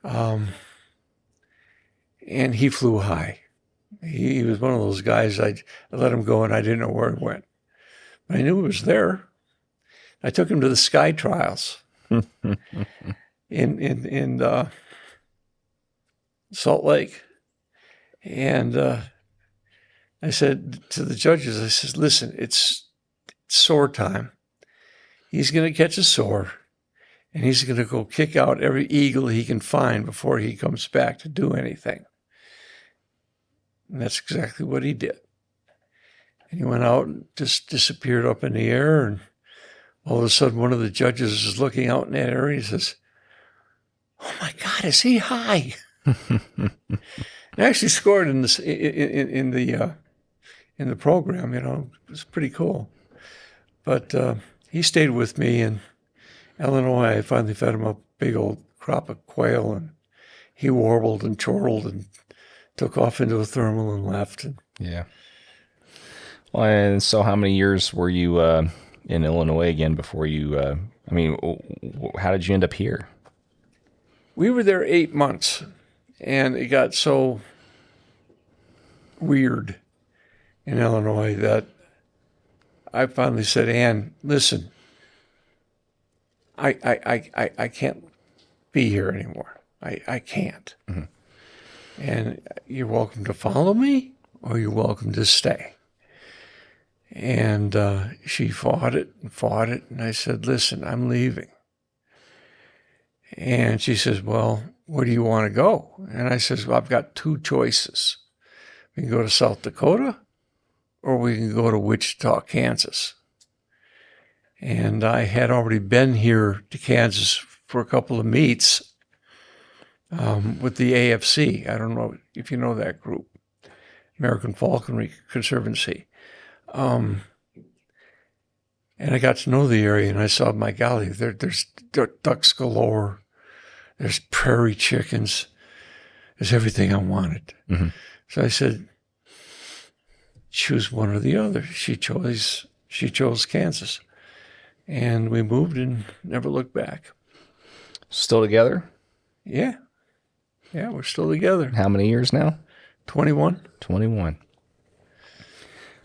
and he flew high. He was one of those guys. I let him go, and I didn't know where he went, but I knew he was there. I took him to the sky trials. in Salt Lake, and I said to the judges, I said, listen, it's soar time. He's going to catch a soar, and he's going to go kick out every eagle he can find before he comes back to do anything. And that's exactly what he did. And he went out and just disappeared up in the air, and all of a sudden one of the judges is looking out in that area and he says, oh my God, is he high? I actually scored in the program, you know. It was pretty cool. But he stayed with me in Illinois. I finally fed him a big old crop of quail, and he warbled and chortled and took off into a thermal and left. Yeah. Well, and so how many years were you in Illinois again before you, how did you end up here? We were there 8 months, and it got so weird in Illinois that I finally said, Ann, listen, I can't be here anymore. I can't. Mm-hmm. And you're welcome to follow me, or you're welcome to stay. And she fought it, and I said, listen, I'm leaving. And she says, well, where do you want to go? And I says, well, I've got 2 choices. We can go to South Dakota, or we can go to Wichita, Kansas. And I had already been here to Kansas for a couple of meets with the AFC. I don't know if you know that group, American Falconry Conservancy. And I got to know the area, and I saw, my golly, there's ducks galore. There's prairie chickens. There's everything I wanted. Mm-hmm. So I said, choose one or the other. She chose Kansas. And we moved and never looked back. Still together? Yeah. Yeah, we're still together. How many years now? 21. 21.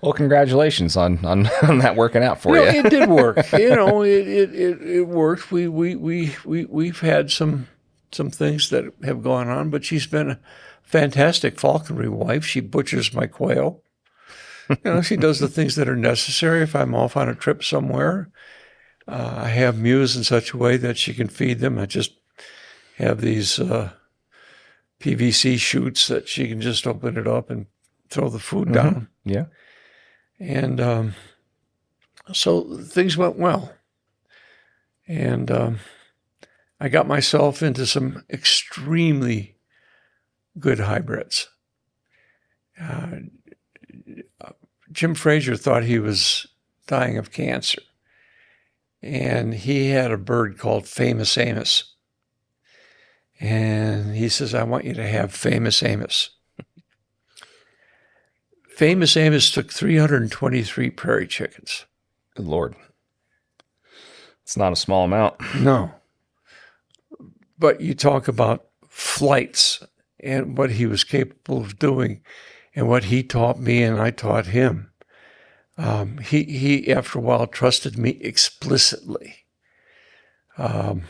Well, congratulations on that working out for you. It did work. It worked. We've had some things that have gone on, but she's been a fantastic falconry wife. She butchers my quail. She does the things that are necessary. If I'm off on a trip somewhere, I have mews in such a way that she can feed them. I just have these PVC chutes that she can just open it up and throw the food mm-hmm. down. Yeah. And so things went well. And I got myself into some extremely good hybrids. Jim Frazier thought he was dying of cancer. And he had a bird called Famous Amos. And he says, I want you to have Famous Amos. Famous Amos took 323 prairie chickens. Good Lord. It's not a small amount. No. But you talk about flights and what he was capable of doing and what he taught me and I taught him. He after a while trusted me explicitly. I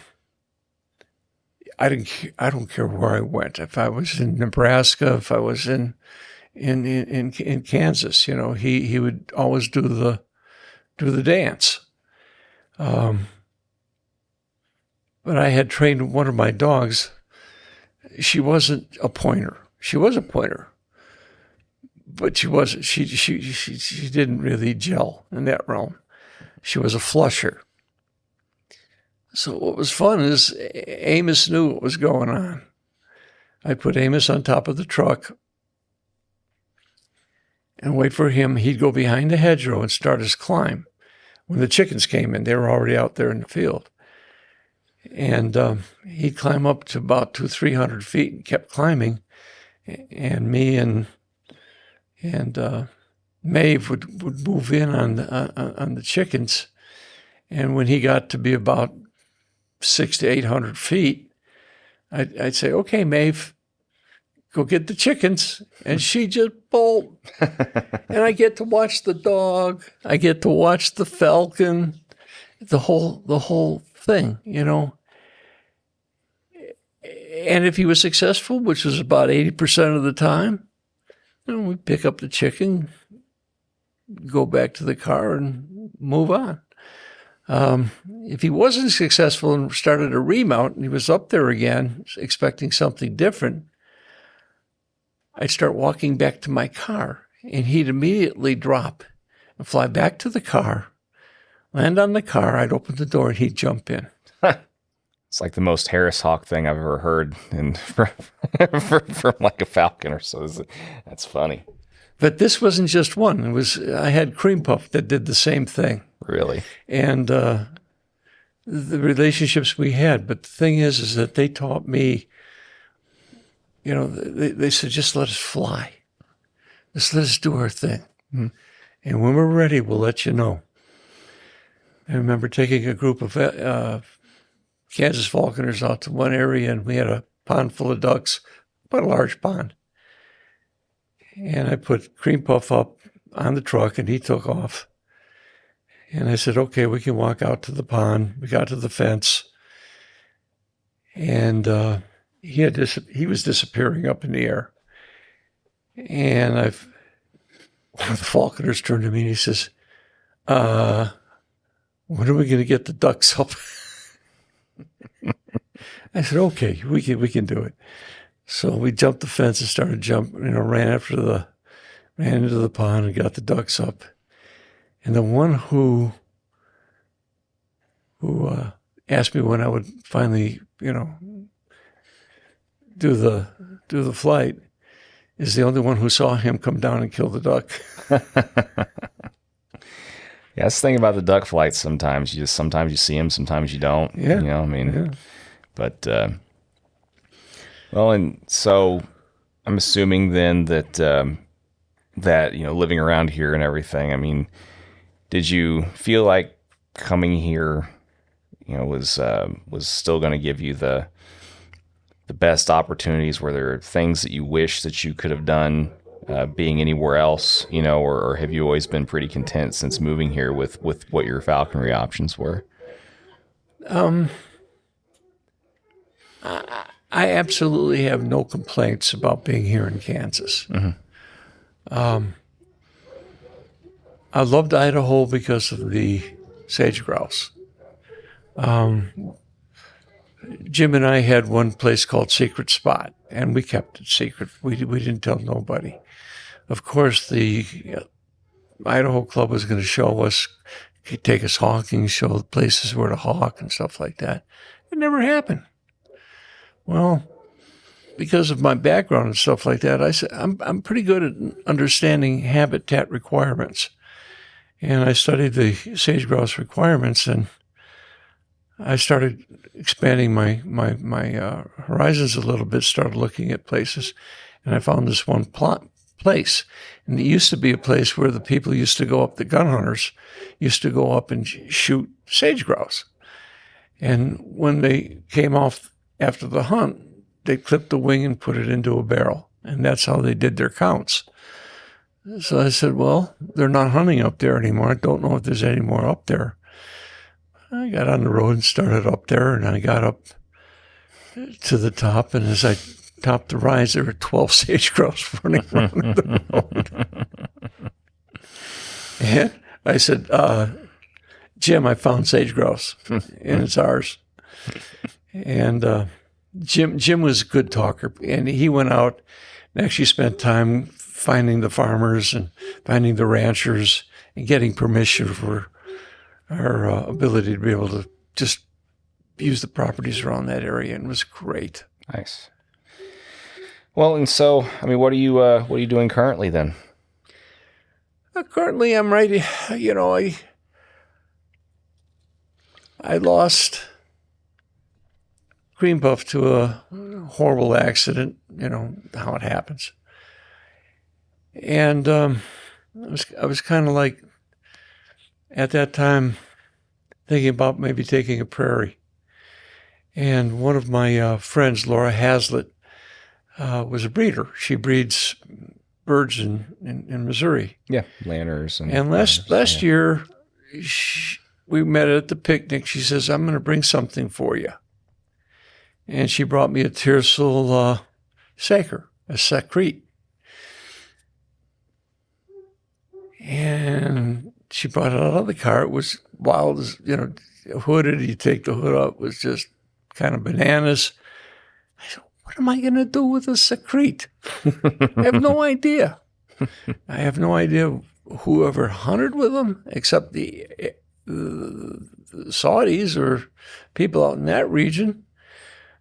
don't care where I went. If I was in Nebraska, if I was in Kansas, he would always do the dance. But I had trained one of my dogs. She wasn't a pointer. She was a pointer, but she wasn't. She didn't really gel in that realm. She was a flusher. So what was fun is Amos knew what was going on. I'd put Amos on top of the truck and wait for him. He'd go behind the hedgerow and start his climb. When the chickens came in, they were already out there in the field. And he'd climb up to about 200-300 feet and kept climbing. And me and Maeve would move in on the chickens. And when he got to be about 600 to 800 feet, I'd say, okay, Maeve, go get the chickens. And she just bolt. And I get to watch the dog. I get to watch the falcon, the whole thing, And if he was successful, which was about 80% of the time, And we pick up the chicken, go back to the car, and move on. If he wasn't successful and started a remount and he was up there again expecting something different, I'd start walking back to my car, and he'd immediately drop and fly back to the car, land on the car. I'd open the door, and he'd jump in. It's like the most Harris Hawk thing I've ever heard from like a falconer. So that's funny. But this wasn't just one. I had Cream Puff that did the same thing. Really? And the relationships we had. But the thing is that they taught me, they said, just let us fly. Just let us do our thing. Mm-hmm. And when we're ready, we'll let you know. I remember taking a group of Kansas Falconers out to one area, and we had a pond full of ducks, quite a large pond. And I put Cream Puff up on the truck, and he took off. And I said, okay, we can walk out to the pond. We got to the fence. And he was disappearing up in the air. And one of the falconers turned to me and he says, when are we going to get the ducks up? I said, okay, we can do it. So we jumped the fence and started jumping, ran into the pond and got the ducks up. And the one who asked me when I would finally, do the flight is the only one who saw him come down and kill the duck. Yeah, that's the thing about the duck flights. Sometimes you see them, sometimes you don't. Yeah. Yeah. But, well, and so I'm assuming then that, living around here and everything, did you feel like coming here, was still going to give you the best opportunities? Were there things that you wish that you could have done being anywhere else, or have you always been pretty content since moving here with what your falconry options were? I absolutely have no complaints about being here in Kansas. Mm-hmm. I loved Idaho because of the sage grouse. Jim and I had one place called Secret Spot, and we kept it secret. We didn't tell nobody. Of course, the Idaho Club was going to show us, take us hawking, show the places where to hawk and stuff like that. It never happened. Well, because of my background and stuff like that, I said I'm pretty good at understanding habitat requirements, and I studied the sage grouse requirements, and I started expanding my horizons a little bit. Started looking at places, and I found this one place, and it used to be a place where the people used to go up. The gun hunters used to go up and shoot sage grouse, and when they came off after the hunt, they clipped the wing and put it into a barrel, and that's how they did their counts. So I said, well, they're not hunting up there anymore. I don't know if there's any more up there. I got on the road and started up there, and I got up to the top, and as I topped the rise, there were 12 sage grouse running around the road. And I said, Jim, I found sage grouse, and it's ours. And Jim was a good talker, and he went out and actually spent time finding the farmers and finding the ranchers and getting permission for our ability to be able to just use the properties around that area, and it was great. Nice. Well, and so, what are you doing currently then? Currently, I'm right. I lost Cream Puff to a horrible accident. How it happens. And I was kind of like, at that time, thinking about maybe taking a prairie. And one of my friends, Laura Hazlitt, was a breeder. She breeds birds in Missouri. Yeah, lanners. And last year, we met at the picnic. She says, I'm going to bring something for you. And she brought me a tiercel saker, a secrete. And she brought it out of the car. It was wild as, hooded. You take the hood up. It was just kind of bananas. I said, what am I going to do with a secrete? I have no idea. I have no idea whoever hunted with them, except the Saudis or people out in that region.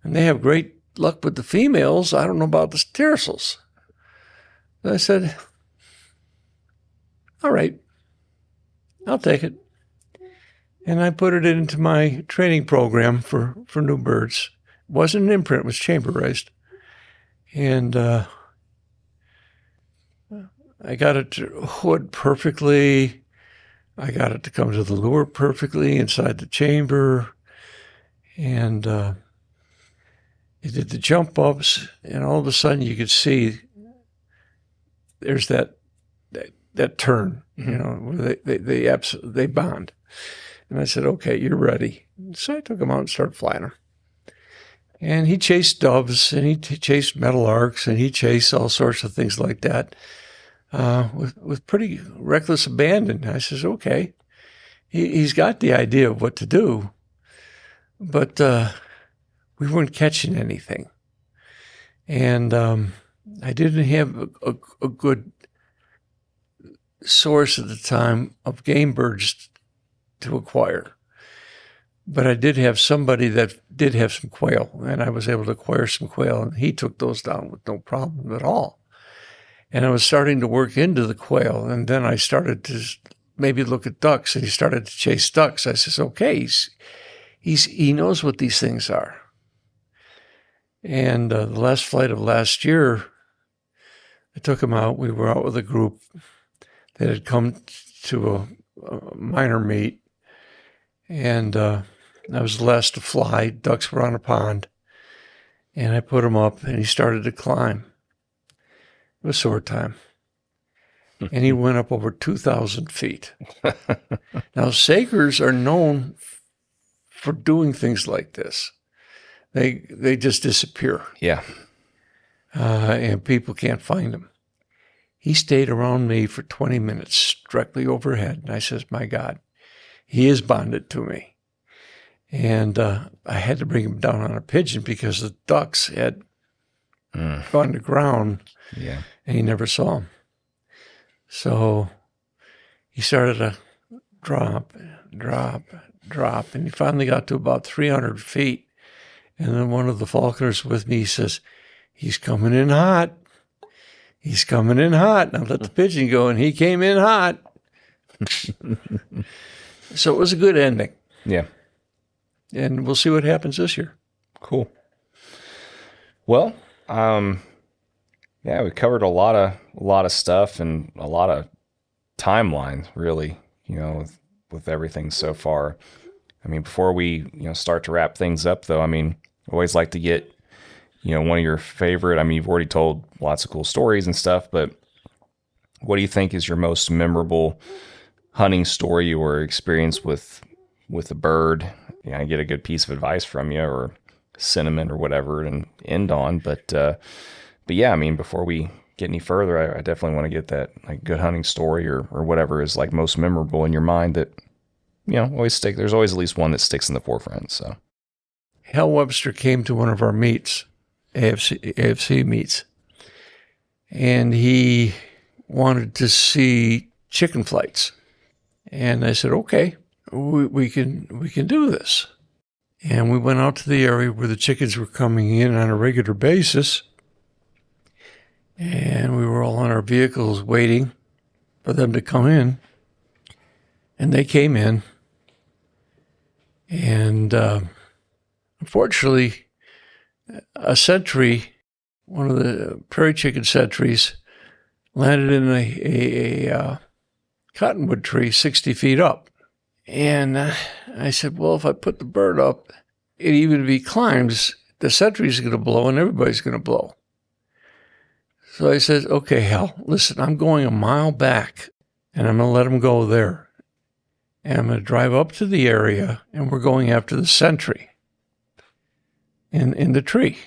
And they have great luck with the females. I don't know about the steersels. I said, all right, I'll take it. And I put it into my training program for new birds. It wasn't an imprint, it was chamber raised. And I got it to hood perfectly. I got it to come to the lure perfectly inside the chamber. And it did the jump ups, and all of a sudden you could see there's that turn, where they bond. And I said, okay, you're ready. So I took him out and started flying him. And he chased doves, and he chased meadowlarks, and he chased all sorts of things like that with pretty reckless abandon. I says, okay, he's got the idea of what to do, but we weren't catching anything. And I didn't have a good source at the time of game birds to acquire. But I did have somebody that did have some quail, and I was able to acquire some quail, and he took those down with no problem at all. And I was starting to work into the quail, and then I started to maybe look at ducks, and he started to chase ducks. I says, okay, he knows what these things are. And the last flight of last year, I took him out. We were out with a group that had come to a minor meet, and I was the last to fly. Ducks were on a pond, and I put him up, and he started to climb. It was sword time, and he went up over 2,000 feet. Now, sakers are known for doing things like this. They just disappear. Yeah. And people can't find them. He stayed around me for 20 minutes, directly overhead. And I says, my God, he is bonded to me. And I had to bring him down on a pigeon because the ducks had gone to ground. Yeah. And he never saw them. So he started to drop, and he finally got to about 300 feet. And then one of the falconers with me says, he's coming in hot. He's coming in hot. Now let the pigeon go, and he came in hot. So it was a good ending. Yeah. And we'll see what happens this year. Cool. Well, yeah, we covered a lot of stuff and a lot of timelines, really, with everything so far. I mean, before we, start to wrap things up, though, I mean, I always like to get, one of your favorite, I mean, you've already told lots of cool stories and stuff, but what do you think is your most memorable hunting story or experience with a bird? I get a good piece of advice from you or sentiment or whatever and end on, but yeah, I mean, before we get any further, I definitely want to get that like good hunting story or whatever is like most memorable in your mind that, always stick. There's always at least one that sticks in the forefront. So Hal Webster came to one of our meets, AFC meets, and he wanted to see chicken flights. And I said, okay, we can do this. And we went out to the area where the chickens were coming in on a regular basis. And we were all in our vehicles waiting for them to come in. And they came in. And unfortunately, a sentry, one of the prairie chicken sentries, landed in a cottonwood tree 60 feet up. And I said, well, if I put the bird up, even if he climbs, the sentry's going to blow and everybody's going to blow. So I said, okay, Hal, listen, I'm going a mile back, and I'm going to let him go there. And I'm going to drive up to the area, and we're going after the sentry in the tree.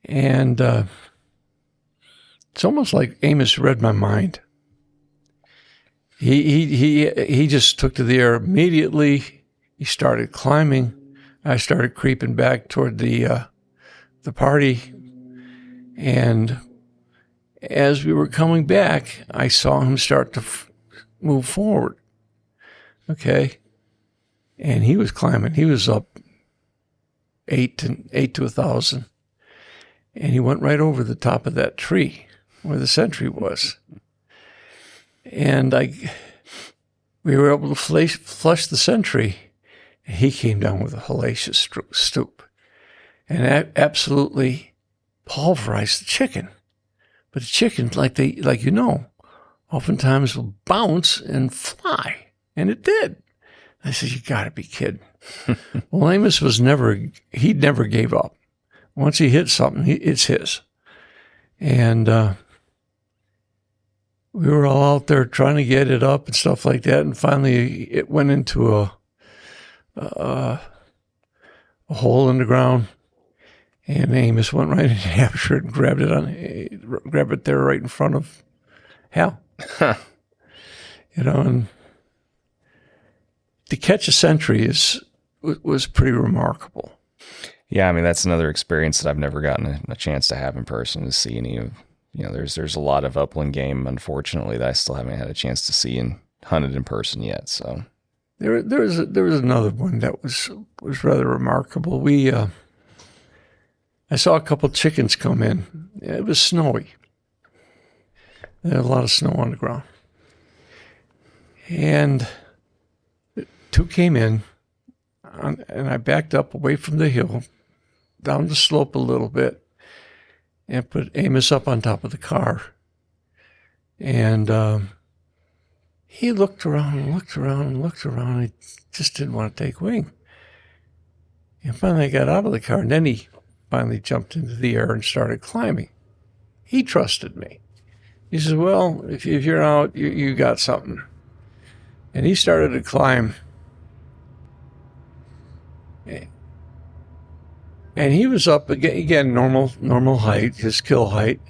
And it's almost like Amos read my mind. He just took to the air immediately. He started climbing. I started creeping back toward the party, and as we were coming back, I saw him start to move forward. Okay, and he was climbing. He was up 8 to 1,000, and he went right over the top of that tree where the sentry was. And we were able to flush the sentry, and he came down with a hellacious stoop and absolutely pulverized the chicken. But the chicken, oftentimes will bounce and fly, and it did. I said, "You got to be kidding." Well, Amos he never gave up. Once he hit something, it's his. And we were all out there trying to get it up and stuff like that. And finally, it went into a hole in the ground. And Amos went right in after it and grabbed it there right in front of Hal. And to catch a sentry was pretty remarkable. Yeah, I mean, that's another experience that I've never gotten a chance to have in person, to see any of, there's a lot of upland game, unfortunately, that I still haven't had a chance to see and hunted in person yet. So there was another one that was rather remarkable. I saw a couple chickens come in. It was snowy. There was a lot of snow on the ground. And two came in, and I backed up away from the hill, down the slope a little bit, and put Amos up on top of the car. And he looked around and looked around and looked around. He just didn't want to take wing. And finally I got out of the car, and then he finally jumped into the air and started climbing. He trusted me. He says, "Well, if you're out, you got something." And he started to climb. And he was up again, normal height, his kill height.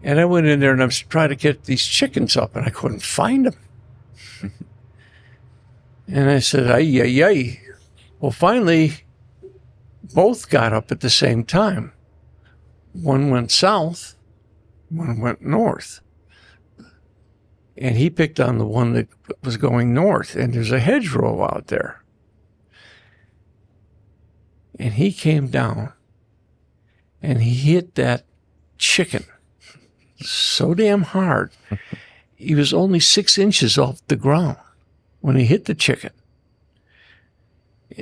And I went in there and I was trying to get these chickens up, and I couldn't find them. And I said, "Ay." Well, finally, both got up at the same time. One went south, one went north. And he picked on the one that was going north, and there's a hedgerow out there. And he came down, and he hit that chicken so damn hard. He was only 6 inches off the ground when he hit the chicken.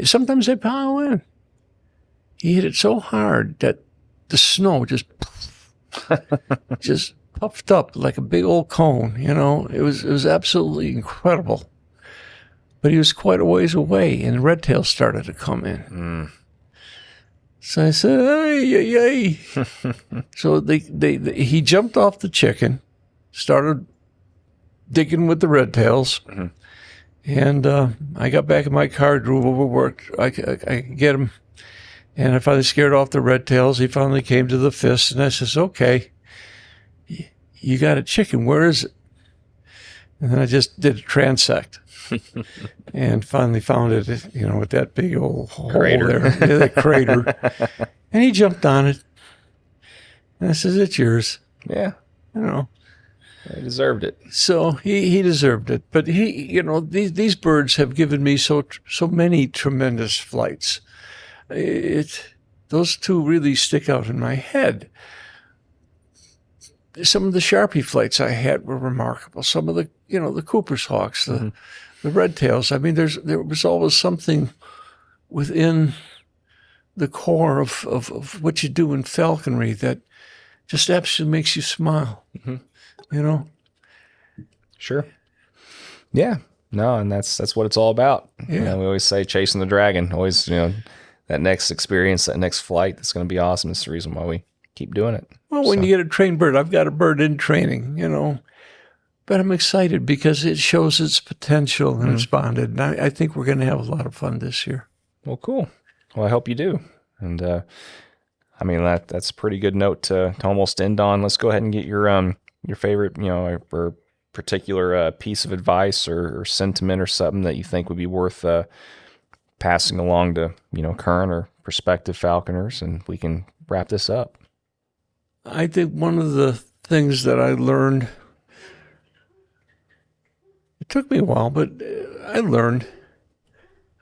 Sometimes they pile in. He hit it so hard that the snow just puffed up like a big old cone. It was absolutely incredible. But he was quite a ways away, and the red tails started to come in. So I said, "Ay." So he jumped off the chicken, started digging with the red tails, and I got back in my car, drove over, worked. I could get him, and I finally scared off the red tails. He finally came to the fist, and I says, "Okay, you got a chicken. Where is it?" And then I just did a transect. And finally found it, with that big old hole there, that crater. And he jumped on it. And I says, "It's yours." Yeah. He deserved it. So he deserved it. But these birds have given me so many tremendous flights. Those two really stick out in my head. Some of the Sharpie flights I had were remarkable. Some of the Cooper's hawks, the red tails. I mean, there was always something within the core of what you do in falconry that just absolutely makes you smile. Sure. Yeah. No, and that's what it's all about. Yeah. We always say chasing the dragon. Always, that next experience, that next flight, that's going to be awesome. It's the reason why we keep doing it. Well, when you get a trained bird, I've got a bird in training, but I'm excited because it shows its potential and it's bonded. And I think we're going to have a lot of fun this year. Well, cool. Well, I hope you do. And that's a pretty good note to almost end on. Let's go ahead and get your favorite, or particular piece of advice or sentiment or something that you think would be worth passing along to, current or prospective falconers, and we can wrap this up. I think one of the things that I learned, it took me a while, but I learned,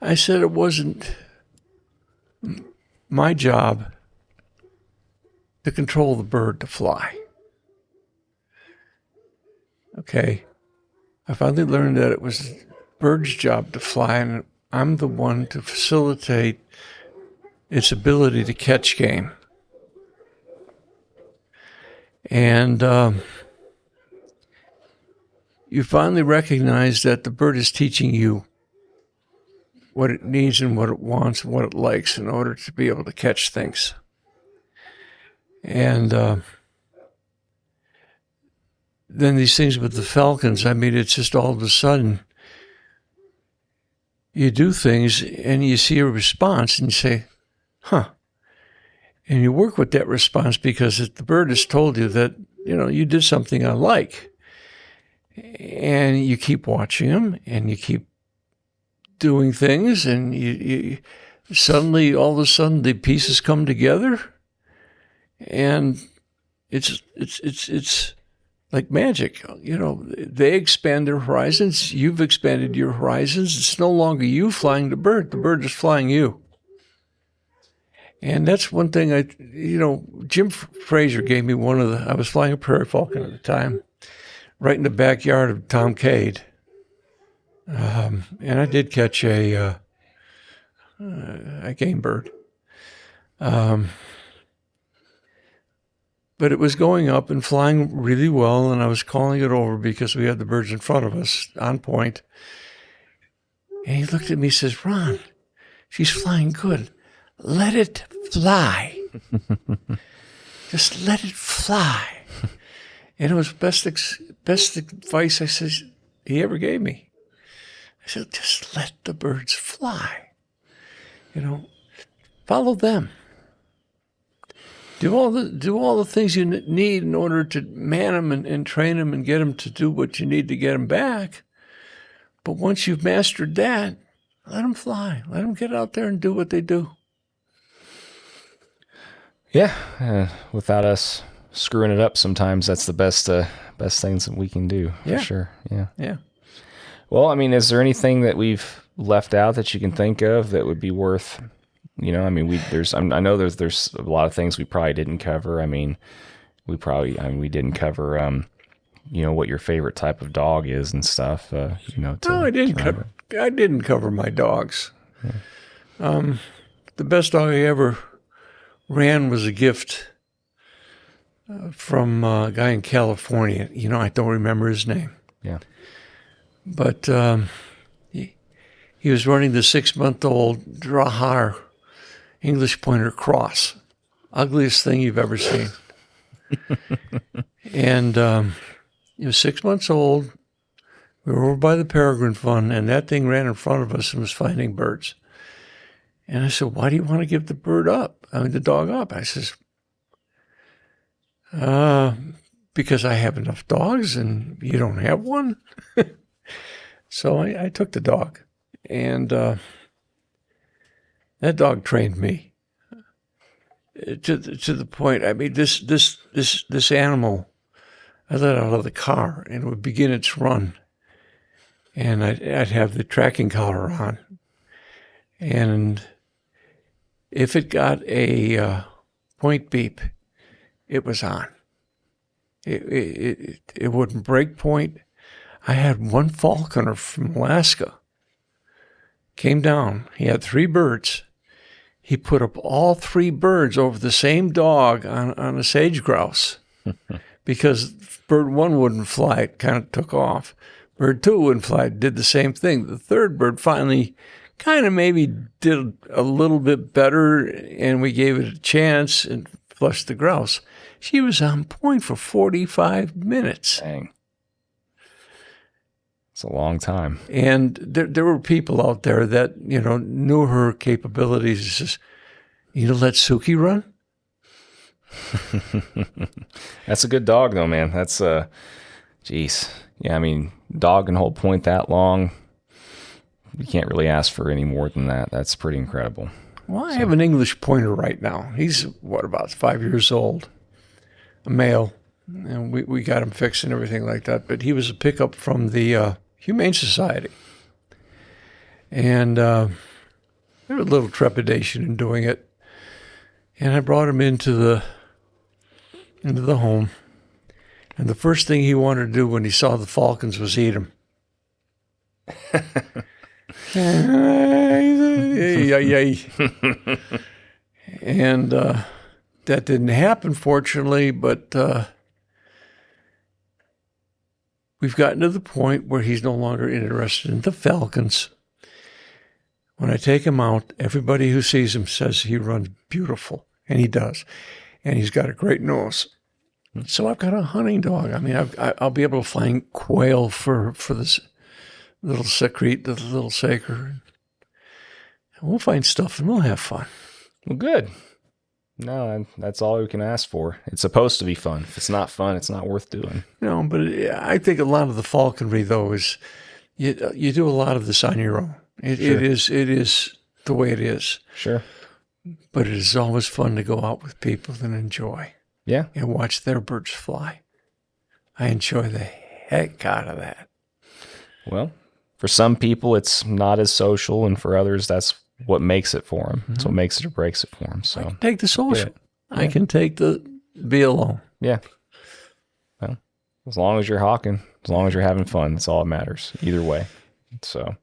I said it wasn't my job to control the bird to fly. Okay. I finally learned that it was the bird's job to fly, and I'm the one to facilitate its ability to catch game. And you finally recognize that the bird is teaching you what it needs and what it wants and what it likes in order to be able to catch things. And then these things with the falcons, I mean, it's just all of a sudden you do things and you see a response and you say, huh. And you work with that response because the bird has told you that, you did something I like. And you keep watching them and you keep doing things, and you suddenly, all of a sudden, the pieces come together, and it's like magic. They expand their horizons. You've expanded your horizons. It's no longer you flying the bird is flying you. And that's one thing Jim Fraser gave me I was flying a prairie falcon at the time, right in the backyard of Tom Cade. And I did catch a game bird. But it was going up and flying really well, and I was calling it over because we had the birds in front of us on point. And he looked at me and says, Ron, she's flying good. Let it fly. Just let it fly. And it was best advice he ever gave me. I said, just let the birds fly. Follow them. Do all the things you need in order to man them and train them and get them to do what you need to get them back. But once you've mastered that, let them fly. Let them get out there and do what they do. Yeah, without us screwing it up sometimes, that's the best things that we can do, for sure. Yeah. Well, I mean, is there anything that we've left out that you can think of that would be worth, I know there's a lot of things we probably didn't cover. I mean, we didn't cover, what your favorite type of dog is and stuff, No, I didn't cover my dogs. Yeah. The best dog I ever ran was a gift from a guy in California. I don't remember his name. Yeah. But he was running the 6-month-old Drahar English Pointer Cross. Ugliest thing you've ever seen. And he was 6 months old. We were over by the Falconry Fund, and that thing ran in front of us and was finding birds. And I said, why do you want to give the dog up? I says, because I have enough dogs and you don't have one. So I took the dog, and that dog trained me to the point. I mean, this animal, I let out of the car and it would begin its run, and I'd have the tracking collar on, and if it got a point beep, it was on. It wouldn't break point. I had one falconer from Alaska, came down. He had 3 birds. He put up all 3 birds over the same dog on a sage grouse because bird 1 wouldn't fly. It kind of took off. Bird 2 wouldn't fly. It did the same thing. The 3rd bird finally kind of maybe did a little bit better, and we gave it a chance and flushed the grouse. She was on point for 45 minutes. Dang. It's a long time. And there were people out there that, knew her capabilities. It's just, let Suki run? That's a good dog, though, man. That's Jeez. Yeah, I mean, dog can hold point that long. You can't really ask for any more than that. That's pretty incredible. Well, I have an English pointer right now. He's, about 5 years old, a male. And we got him fixed and everything like that. But he was a pickup from the Humane Society. And there was a little trepidation in doing it. And I brought him into the home. And the first thing he wanted to do when he saw the Falcons was eat them. And that didn't happen, fortunately, but we've gotten to the point where he's no longer interested in the Falcons. When I take him out, everybody who sees him says he runs beautiful, and he does. And he's got a great nose. So I've got a hunting dog. I mean, I'll be able to find quail for this little secrete, the little saker. We'll find stuff and we'll have fun. Well, good. No, that's all we can ask for. It's supposed to be fun. If it's not fun, it's not worth doing. No, but I think a lot of the falconry, though, is you do a lot of this on your own. It is the way it is. Sure. But it is always fun to go out with people and enjoy. Yeah. And watch their birds fly. I enjoy the heck out of that. Well, for some people, it's not as social, and for others, that's what makes it for them. That's what makes it or breaks it for them. So I can take the social. Yeah. I can take the be alone. Yeah. Well, as long as you're hawking, as long as you're having fun, that's all that matters. Either way. So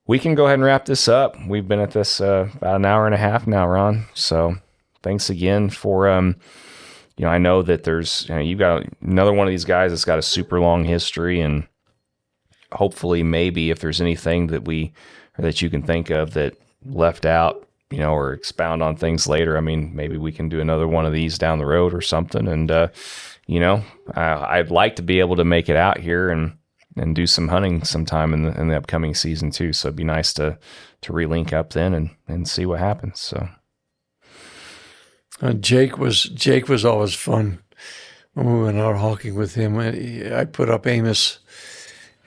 we can go ahead and wrap this up. We've been at this about an hour and a half now, Ron. So thanks again for, I know that there's, you've got another one of these guys that's got a super long history, and hopefully maybe if there's anything that you can think of that left out, or expound on things later. I mean, maybe we can do another one of these down the road or something. And, I'd like to be able to make it out here and do some hunting sometime in the upcoming season too. So it'd be nice to relink up then and see what happens. So. Jake was always fun when we went out hawking with him. I put up Amos,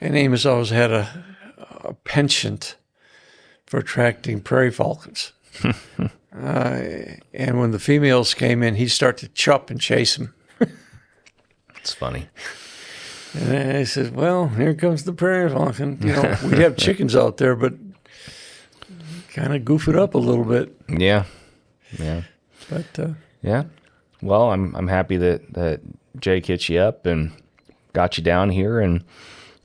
and Amos always had a penchant for attracting prairie falcons. And when the females came in, he'd start to chup and chase them. It's funny. And I said, well, here comes the prairie falcon. We have chickens out there, but kind of goof it up a little bit. Yeah. Yeah. But yeah. Well, I'm happy that Jake hit you up and got you down here, and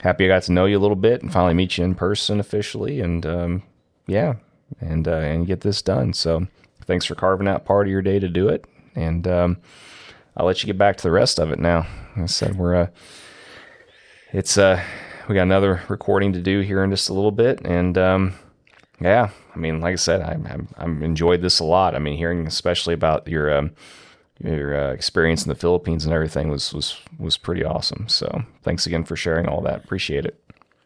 happy I got to know you a little bit and finally meet you in person officially, and and get this done. So thanks for carving out part of your day to do it, and I'll let you get back to the rest of it now. Like I said, we got another recording to do here in just a little bit, and yeah, I mean, like I said, I'm enjoyed this a lot. I mean, hearing especially about your experience in the Philippines and everything was pretty awesome. So thanks again for sharing all that. Appreciate it.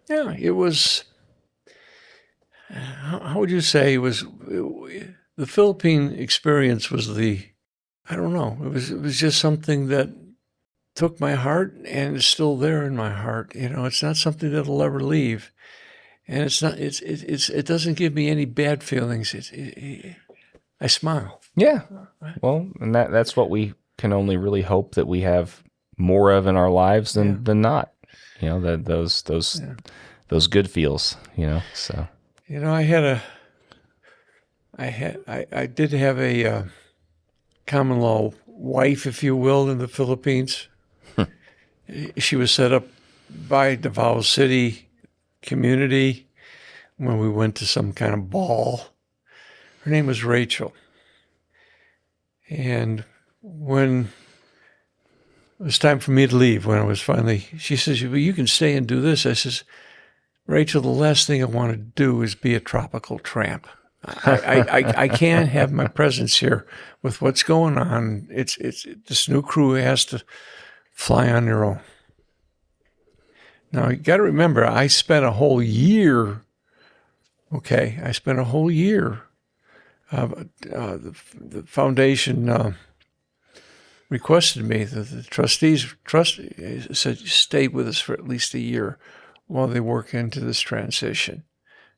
Yeah, it was. How would you say it was? The Philippine experience was I don't know. It was just something that took my heart and is still there in my heart. It's not something that'll ever leave, and it's not. It doesn't give me any bad feelings. I smile. Yeah. Well, and that's what we can only really hope that we have more of in our lives than not. Those good feels. So. I did have a common law wife, if you will, in the Philippines. She was set up by Davao City community when we went to some kind of ball. Her name was Rachel. And when it was time for me to leave, she says, well, you can stay and do this. I says, Rachel, the last thing I want to do is be a tropical tramp. I can't have my presence here with what's going on. It's this new crew has to fly on their own. Now, you got to remember, I spent a whole year. Okay, I spent a whole year. The foundation requested me that the trustees said stay with us for at least a year while they work into this transition,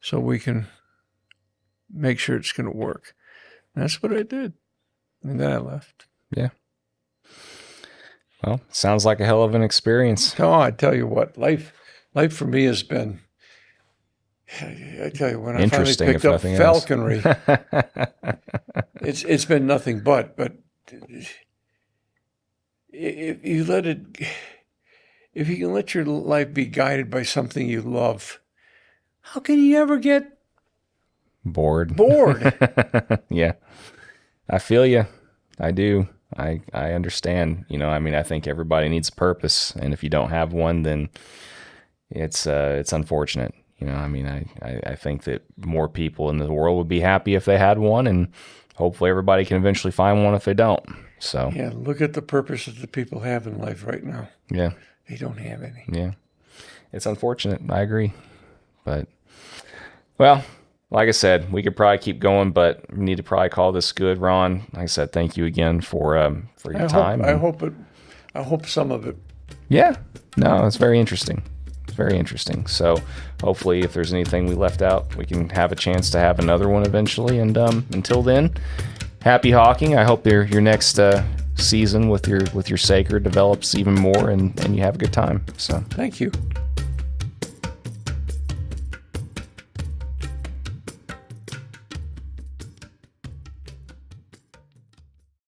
so we can make sure it's going to work. And that's what I did, and then I left. Yeah. Well, sounds like a hell of an experience. Oh, I tell you what, life for me has been. I tell you, when I finally picked up falconry, it's been nothing but. But if you can let your life be guided by something you love, how can you ever get bored? Yeah, I feel you. I do. I understand. I think everybody needs a purpose, and if you don't have one, then it's unfortunate. I think that more people in the world would be happy if they had one, and hopefully everybody can eventually find one if they don't. So yeah, look at the purpose that the people have in life right now. Yeah, they don't have any. Yeah, it's unfortunate. I agree, but well, like I said, we could probably keep going, but we need to probably call this good. Ron, like I said, thank you again for your time. I hope some of it. Yeah, no, it's very interesting. Very interesting. So hopefully if there's anything we left out, we can have a chance to have another one eventually. And until then, happy hawking. I hope your next season with your Saker develops even more and you have a good time. So thank you.